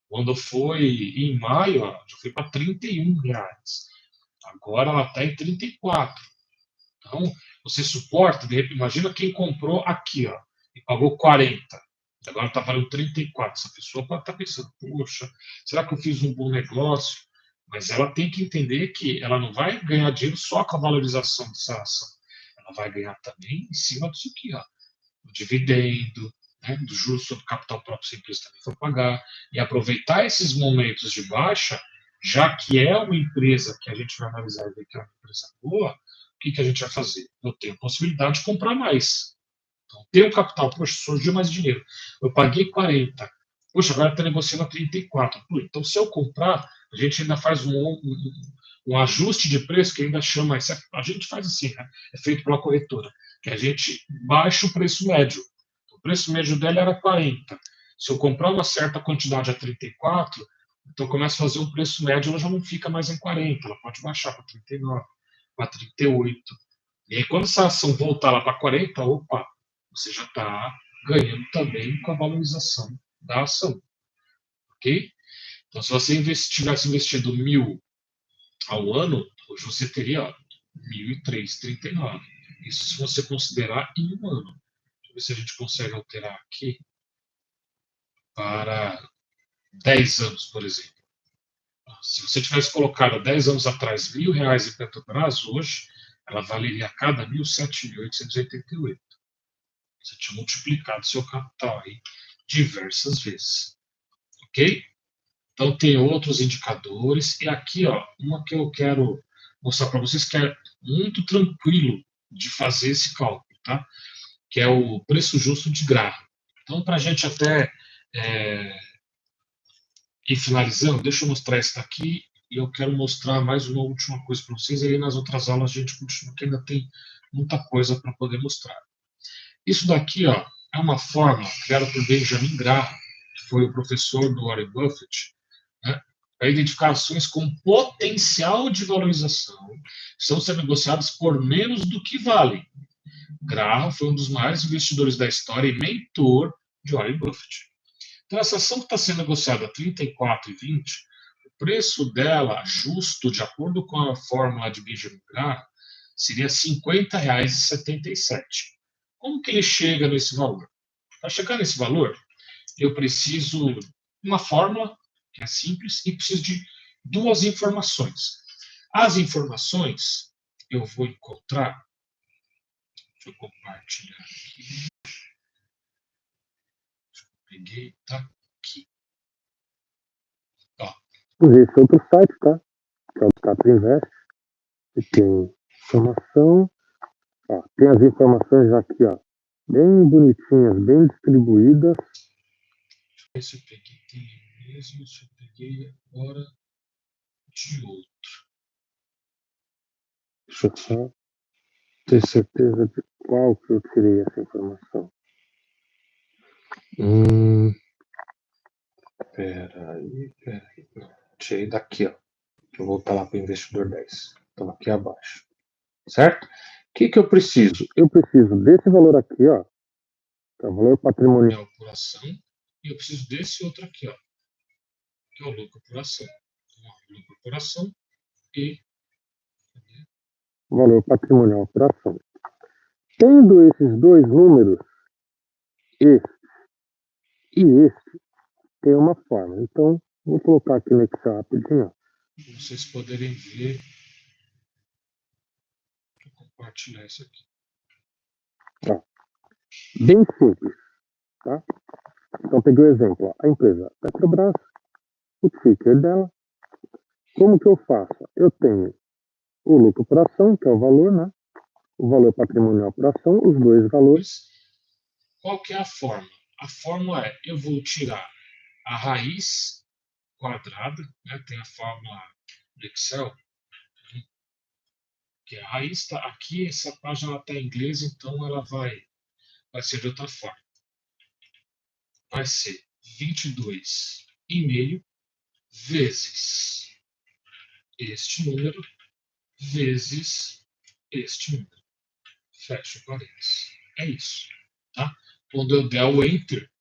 Quando foi em maio, ó, já foi para R$31. Agora ela está em 34. Então, você suporta, de repente, imagina quem comprou aqui, ó, e pagou 40. Agora está valendo 34. Essa pessoa pode estar pensando, poxa, será que eu fiz um bom negócio? Mas ela tem que entender que ela não vai ganhar dinheiro só com a valorização dessa ação. Ela vai ganhar também em cima disso aqui, ó, do dividendo, né, do juros sobre capital próprio que a empresa também for pagar, e aproveitar esses momentos de baixa, já que é uma empresa que a gente vai analisar e ver que é uma empresa boa, o que a gente vai fazer? Eu tenho a possibilidade de comprar mais. Então, ter o capital, poxa, surgiu mais dinheiro. Eu paguei 40. Poxa, agora está negociando a 34. Então, se eu comprar, A gente ainda faz um ajuste de preço que ainda chama, a gente faz assim, né? É feito pela corretora, que a gente baixa o preço médio. O preço médio dela era 40. Se eu comprar uma certa quantidade a 34, então eu começo a fazer um preço médio, ela já não fica mais em 40, ela pode baixar para 39, para 38. E aí, quando essa ação voltar lá para 40, opa, você já está ganhando também com a valorização da ação, ok? Então, se você tivesse investido 1.000 ao ano, hoje você teria 1.003,39. Isso se você considerar em um ano. Deixa eu ver se a gente consegue alterar aqui para 10 anos, por exemplo. Se você tivesse colocado 10 anos atrás R$ 1.000 em Petrobras, hoje ela valeria a cada 1.007.888. Você tinha multiplicado seu capital aí diversas vezes. Ok? Então, tem outros indicadores. E aqui, ó, uma que eu quero mostrar para vocês que é muito tranquilo de fazer esse cálculo, tá? Que é o preço justo de Graham. Então, para a gente até ir finalizando, deixa eu mostrar esse daqui e eu quero mostrar mais uma última coisa para vocês. E aí, nas outras aulas, a gente continua, que ainda tem muita coisa para poder mostrar. Isso daqui, ó, é uma fórmula criada por Benjamin Graham, que foi o professor do Warren Buffett, né, para identificar ações com potencial de valorização que estão sendo negociadas por menos do que valem. Graham foi um dos maiores investidores da história e mentor de Warren Buffett. Então, essa ação que está sendo negociada a R$ 34,20, o preço dela, justo, de acordo com a fórmula de Benjamin Graham, seria R$ 50,77. Como que ele chega nesse valor? Para chegar nesse valor, eu preciso de uma fórmula, que é simples, e preciso de duas informações. As informações eu vou encontrar. Deixa eu compartilhar aqui. Peguei, tá aqui. Ó. Esse é outro site, tá? Que é o Cato Invest. E tem informação. Ó, tem as informações aqui, ó, bem bonitinhas, bem distribuídas. Esse eu peguei dele mesmo, esse eu peguei agora de outro. Deixa eu só ter certeza de qual que eu tirei essa informação. Peraí. Não, tirei daqui, ó. Deixa eu voltar lá para o investidor 10. Então, aqui abaixo. Certo? O que eu preciso? Eu preciso desse valor aqui, ó, que é o valor patrimonial Por ação. E eu preciso desse outro aqui, ó, que é o lucro por ação. Então, ó, lucro por ação e valor patrimonial por ação. Tendo esses dois números, este e este, tem uma fórmula. Então, vou colocar aqui no Excel rapidinho. Para vocês poderem ver. Vou compartilhar isso aqui. Ó, bem simples, tá? Então, peguei o exemplo. Ó, a empresa Petrobras, o ticker dela. Como que eu faço? Eu tenho o lucro por ação, que é o valor, né? O valor patrimonial por ação, os dois valores. Qual que é a fórmula? A fórmula é, eu vou tirar a raiz quadrada, né? Tem a fórmula do Excel, que a raiz está aqui, essa página está em inglês, então ela vai ser de outra forma. Vai ser 22,5 vezes este número vezes este número. Fecha parênteses. É isso. Tá? Quando eu der o Enter,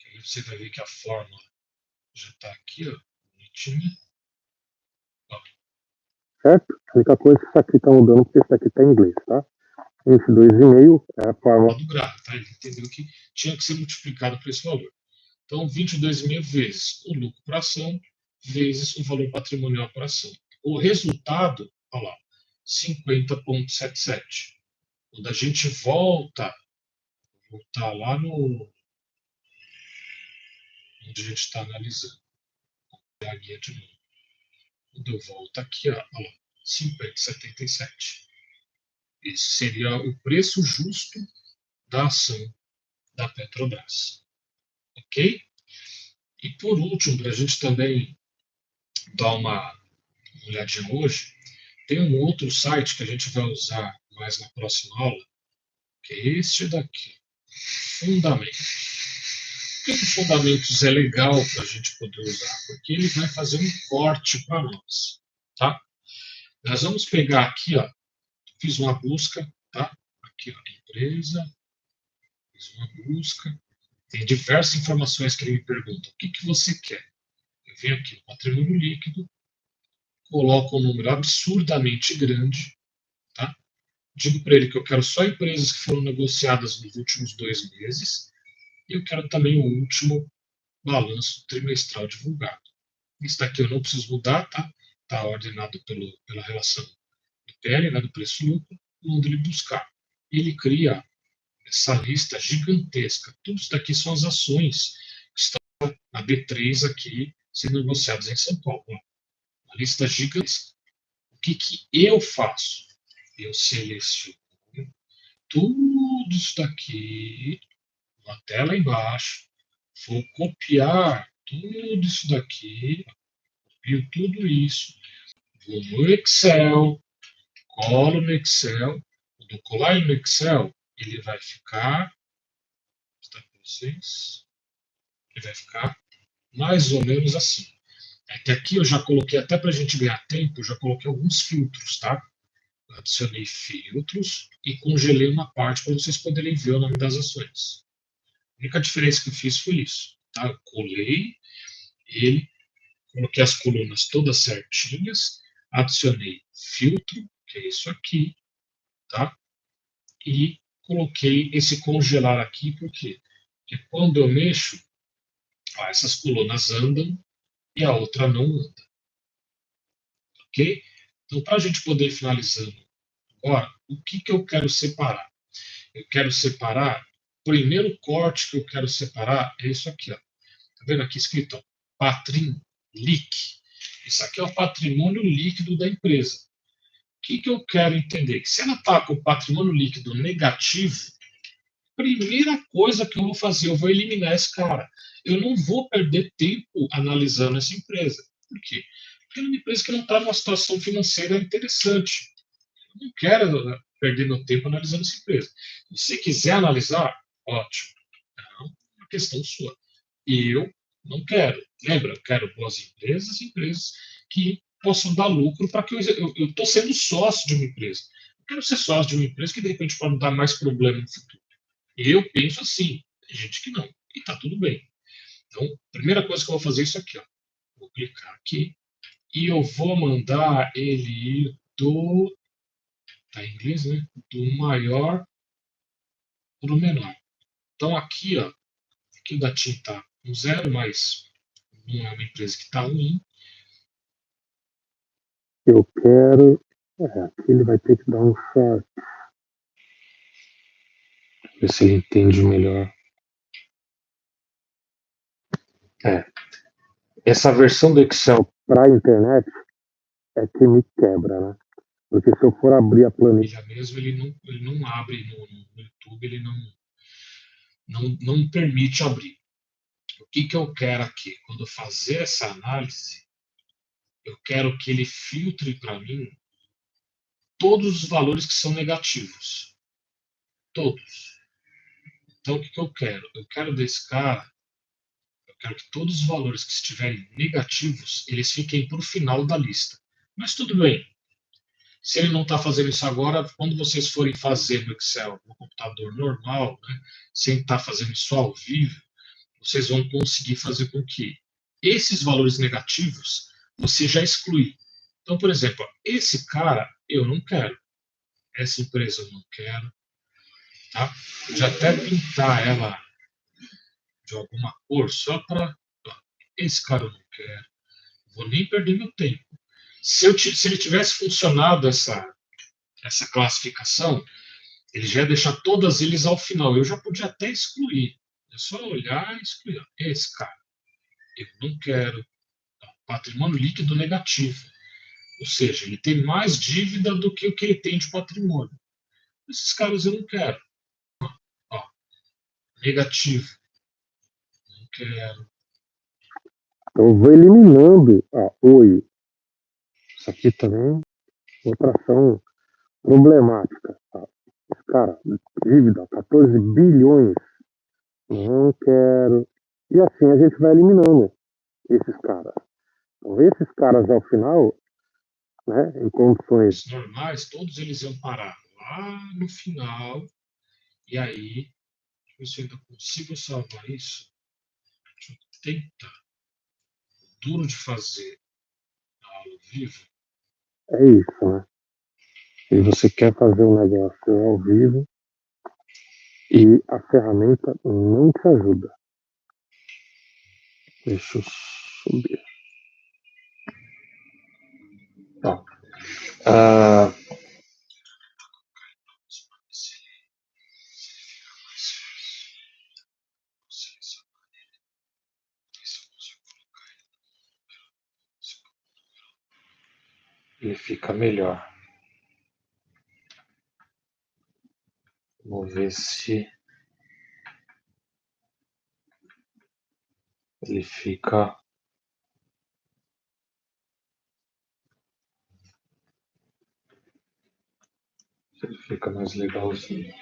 aí você vai ver que a fórmula já está aqui, ó, bonitinha. Ó. Certo? A única coisa é que isso aqui está mudando, porque isso aqui está em inglês, tá? Esse 2,5 é a fórmula do gráfico, tá? Ele entendeu que tinha que ser multiplicado por esse valor. Então, 22,5 vezes o lucro por ação vezes o valor patrimonial por ação. O resultado, olha lá, 50,77. Quando a gente voltar lá no onde a gente está analisando, a guia de novo. Quando eu volto aqui, olha lá, 50,77. Esse seria o preço justo da ação da Petrobras. Ok? E por último, para a gente também dar uma olhadinha hoje, tem um outro site que a gente vai usar mais na próxima aula, que é este daqui, Fundamentos. Por que o Fundamentos é legal para a gente poder usar? Porque ele vai fazer um corte para nós, tá? Nós vamos pegar aqui, ó, fiz uma busca, tá? Aqui, ó, empresa, fiz uma busca, tem diversas informações que ele me pergunta. O que, que você quer? Eu venho aqui no patrimônio líquido, coloco um número absurdamente grande, tá? Digo para ele que eu quero só empresas que foram negociadas nos últimos 2 meses e eu quero também o último balanço trimestral divulgado. Isso daqui eu não preciso mudar, tá? Está ordenado pela relação do PL, né, do preço-lucro, mando ele buscar. Ele cria essa lista gigantesca. Tudo isso daqui são as ações que estão na B3 aqui sendo negociadas em São Paulo. Uma lista gigantesca. O que, que eu faço? Eu seleciono tudo isso daqui, vou até lá embaixo, vou copiar tudo isso daqui, copio tudo isso, vou no Excel, colo no Excel, quando colar no Excel, ele vai ficar, está para vocês, ele vai ficar mais ou menos assim. Até aqui eu já coloquei, até para a gente ganhar tempo, eu já coloquei alguns filtros, tá? Adicionei filtros e congelei uma parte para vocês poderem ver o nome das ações. A única diferença que eu fiz foi isso, tá? Eu colei ele, coloquei as colunas todas certinhas, adicionei filtro, que é isso aqui, tá? E coloquei esse congelar aqui, por quê? Porque quando eu mexo, ó, essas colunas andam e a outra não anda, ok? Então, para a gente poder ir finalizando agora, o que, que eu quero separar? Eu quero separar, o primeiro corte que eu quero separar é isso aqui, ó. Tá vendo aqui escrito, ó, Patrim Liq. Isso aqui é o patrimônio líquido da empresa. O que, que eu quero entender? Que se ela está com o patrimônio líquido negativo, primeira coisa que eu vou fazer, eu vou eliminar esse cara. Eu não vou perder tempo analisando essa empresa. Por quê? Porque é uma empresa que não está numa situação financeira interessante. Eu não quero perder meu tempo analisando essa empresa. Se você quiser analisar, ótimo. É uma questão sua. E eu não quero. Lembra, eu quero boas empresas, empresas que possam dar lucro para que eu estou sendo sócio de uma empresa. Eu quero ser sócio de uma empresa que de repente pode me dar mais problema no futuro. Eu penso assim, tem gente que não, e tá tudo bem. Então, a primeira coisa que eu vou fazer é isso aqui, ó. Vou clicar aqui e eu vou mandar ele ir do, tá em inglês, né? Do maior para o menor. Então aqui, ó, aqui o gatinho está com 0, mas não é uma empresa que está ruim. Eu quero. Aqui ele vai ter que dar um short. Ver se ele entende melhor. Essa versão do Excel para a internet é que me quebra, né? Porque se eu for abrir a planilha mesmo, ele não abre no YouTube, ele não permite abrir. O que, que eu quero aqui? Quando eu fazer essa análise, eu quero que ele filtre para mim todos os valores que são negativos. Todos. Então, o que, que eu quero? Eu quero desse cara, eu quero que todos os valores que estiverem negativos, eles fiquem para o final da lista. Mas tudo bem. Se ele não está fazendo isso agora, quando vocês forem fazer no Excel, no computador normal, né, sem estar fazendo isso ao vivo, vocês vão conseguir fazer com que esses valores negativos você já exclui. Então, por exemplo, esse cara eu não quero, essa empresa eu não quero, tá? Já até pintar ela de alguma cor só para esse cara eu não quero, vou nem perder meu tempo. Se ele tivesse funcionado essa classificação, ele já ia deixar todas eles ao final. Eu já podia até excluir. É só olhar e excluir. Esse cara, eu não quero. Patrimônio líquido negativo. Ou seja, ele tem mais dívida do que o que ele tem de patrimônio. Esses caras eu não quero. Ó, negativo. Não quero. Então, eu vou eliminando a Oi. Isso aqui também é outra ação problemática. Tá? Cara, dívida, 14 bilhões. Não quero. E assim a gente vai eliminando esses caras. Então, esses caras, ao final, né, em condições. Os normais, todos eles iam parar lá no final. E aí, deixa eu ver se eu ainda consigo salvar isso. Deixa eu tentar. Duro de fazer na aula ao vivo. É isso, né? E você quer fazer um negócio ao vivo e a ferramenta não te ajuda. Deixa eu subir. Ó. Ele fica melhor. Vamos ver se ele fica. Se ele fica mais legalzinho.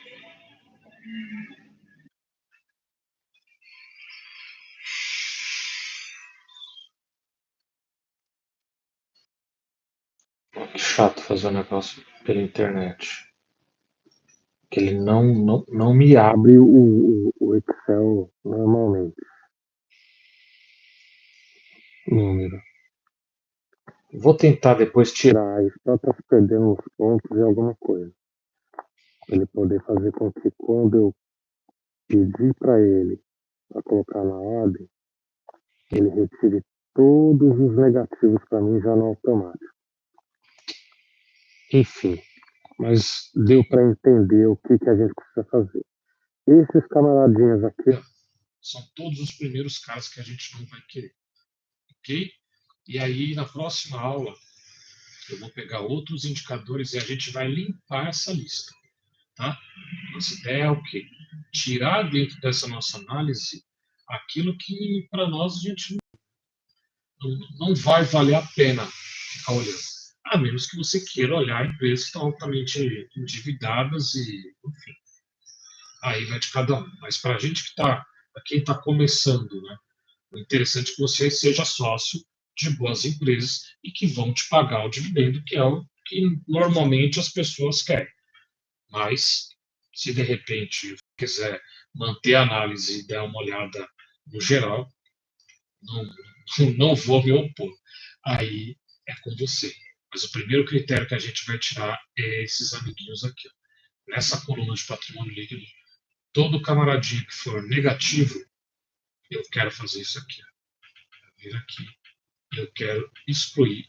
Que chato fazer um negócio pela internet. Que ele não me abre o Excel normalmente. Número. Vou tentar depois tirar isso para estar perdendo uns pontos e alguma coisa. Ele poder fazer com que quando eu pedir para ele para colocar na ordem, ele retire todos os negativos para mim já no automático. Enfim, mas deu para entender o que a gente precisa fazer. Esses camaradinhos aqui. São todos os primeiros casos que a gente não vai querer. Ok? E aí, na próxima aula, eu vou pegar outros indicadores e a gente vai limpar essa lista. Tá? Nossa ideia é o quê? Tirar dentro dessa nossa análise aquilo que para nós a gente não vai valer a pena ficar olhando. A menos que você queira olhar empresas que estão altamente endividadas e, enfim, aí vai de cada um. Mas para a gente que está, para quem está começando, né, o interessante é que você seja sócio de boas empresas e que vão te pagar o dividendo, que é o que normalmente as pessoas querem. Mas, se de repente quiser manter a análise e dar uma olhada no geral, não, não vou me opor. Aí é com você. Mas o primeiro critério que a gente vai tirar é esses amiguinhos aqui. Ó. Nessa coluna de patrimônio líquido, todo camaradinho que for negativo, eu quero fazer isso aqui. Ó. Vir aqui. Eu quero excluir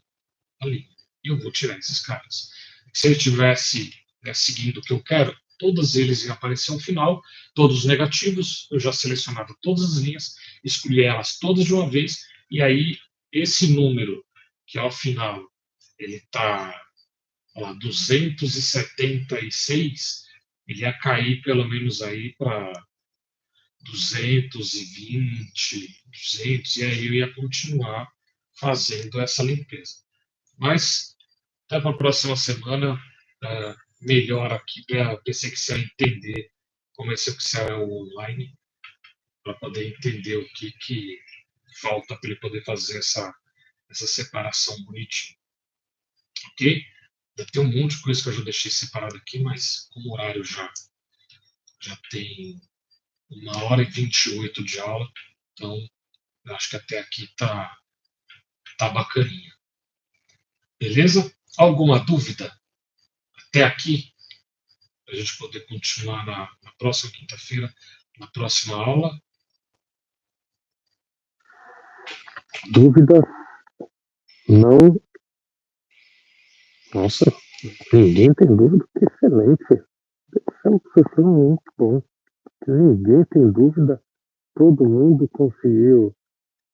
ali. E eu vou tirar esses caras. Se ele tivesse seguindo o que eu quero, todos eles iam aparecer ao final, todos negativos, eu já selecionava todas as linhas, escolhi elas todas de uma vez, e aí esse número, que ao final ele está 276, ele ia cair pelo menos aí para 220, 200, e aí eu ia continuar fazendo essa limpeza. Mas até para a próxima semana, melhor aqui para o PC Excel entender como esse Excel é online, para poder entender o que falta para ele poder fazer essa separação bonitinha. Ok? Tem um monte de coisa que eu já deixei separado aqui, mas como o horário já tem 1h28 de aula, então eu acho que até aqui tá bacaninha. Beleza? Alguma dúvida até aqui? Para a gente poder continuar na próxima quinta-feira, na próxima aula. Dúvida? Não. Nossa, ninguém tem dúvida. Que excelente. Você é um professor muito bom. Ninguém tem dúvida. Todo mundo conseguiu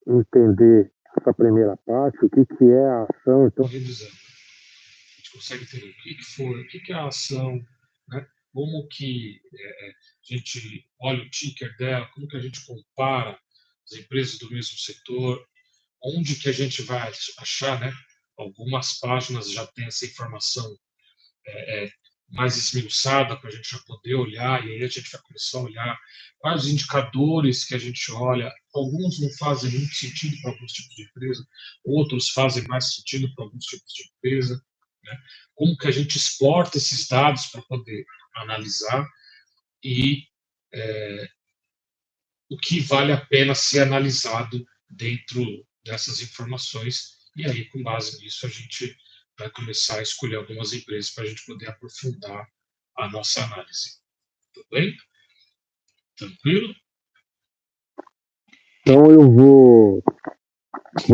entender essa primeira parte, o que é a ação. Então, revisando. A gente consegue entender o que é a ação, né? Como que a gente olha o ticker dela, como que a gente compara as empresas do mesmo setor, onde que a gente vai achar, né? Algumas páginas já tem essa informação mais esmiuçada para a gente já poder olhar, e aí a gente vai começar a olhar quais os indicadores que a gente olha. Alguns não fazem muito sentido para alguns tipos de empresa, outros fazem mais sentido para alguns tipos de empresa. Né? Como que a gente exporta esses dados para poder analisar e o que vale a pena ser analisado dentro dessas informações. E aí, com base nisso, a gente vai começar a escolher algumas empresas para a gente poder aprofundar a nossa análise. Tudo bem? Tranquilo? Então eu vou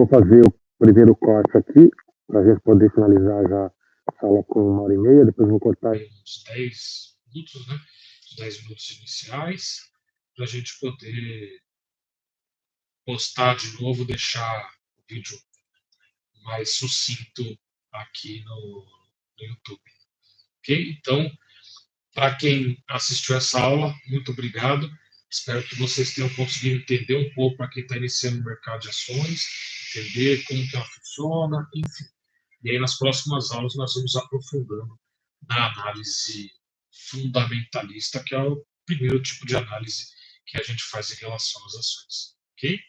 fazer o primeiro corte aqui, para a gente poder finalizar já a aula com 1h30, depois eu vou cortar. Uns 10 minutos, né? Os 10 minutos iniciais, para a gente poder postar de novo, deixar o vídeo mais sucinto aqui no YouTube. Ok? Então, para quem assistiu essa aula, muito obrigado. Espero que vocês tenham conseguido entender um pouco para quem está iniciando no mercado de ações, entender como que ela funciona, enfim. E aí, nas próximas aulas, nós vamos aprofundando na análise fundamentalista, que é o primeiro tipo de análise que a gente faz em relação às ações. Ok?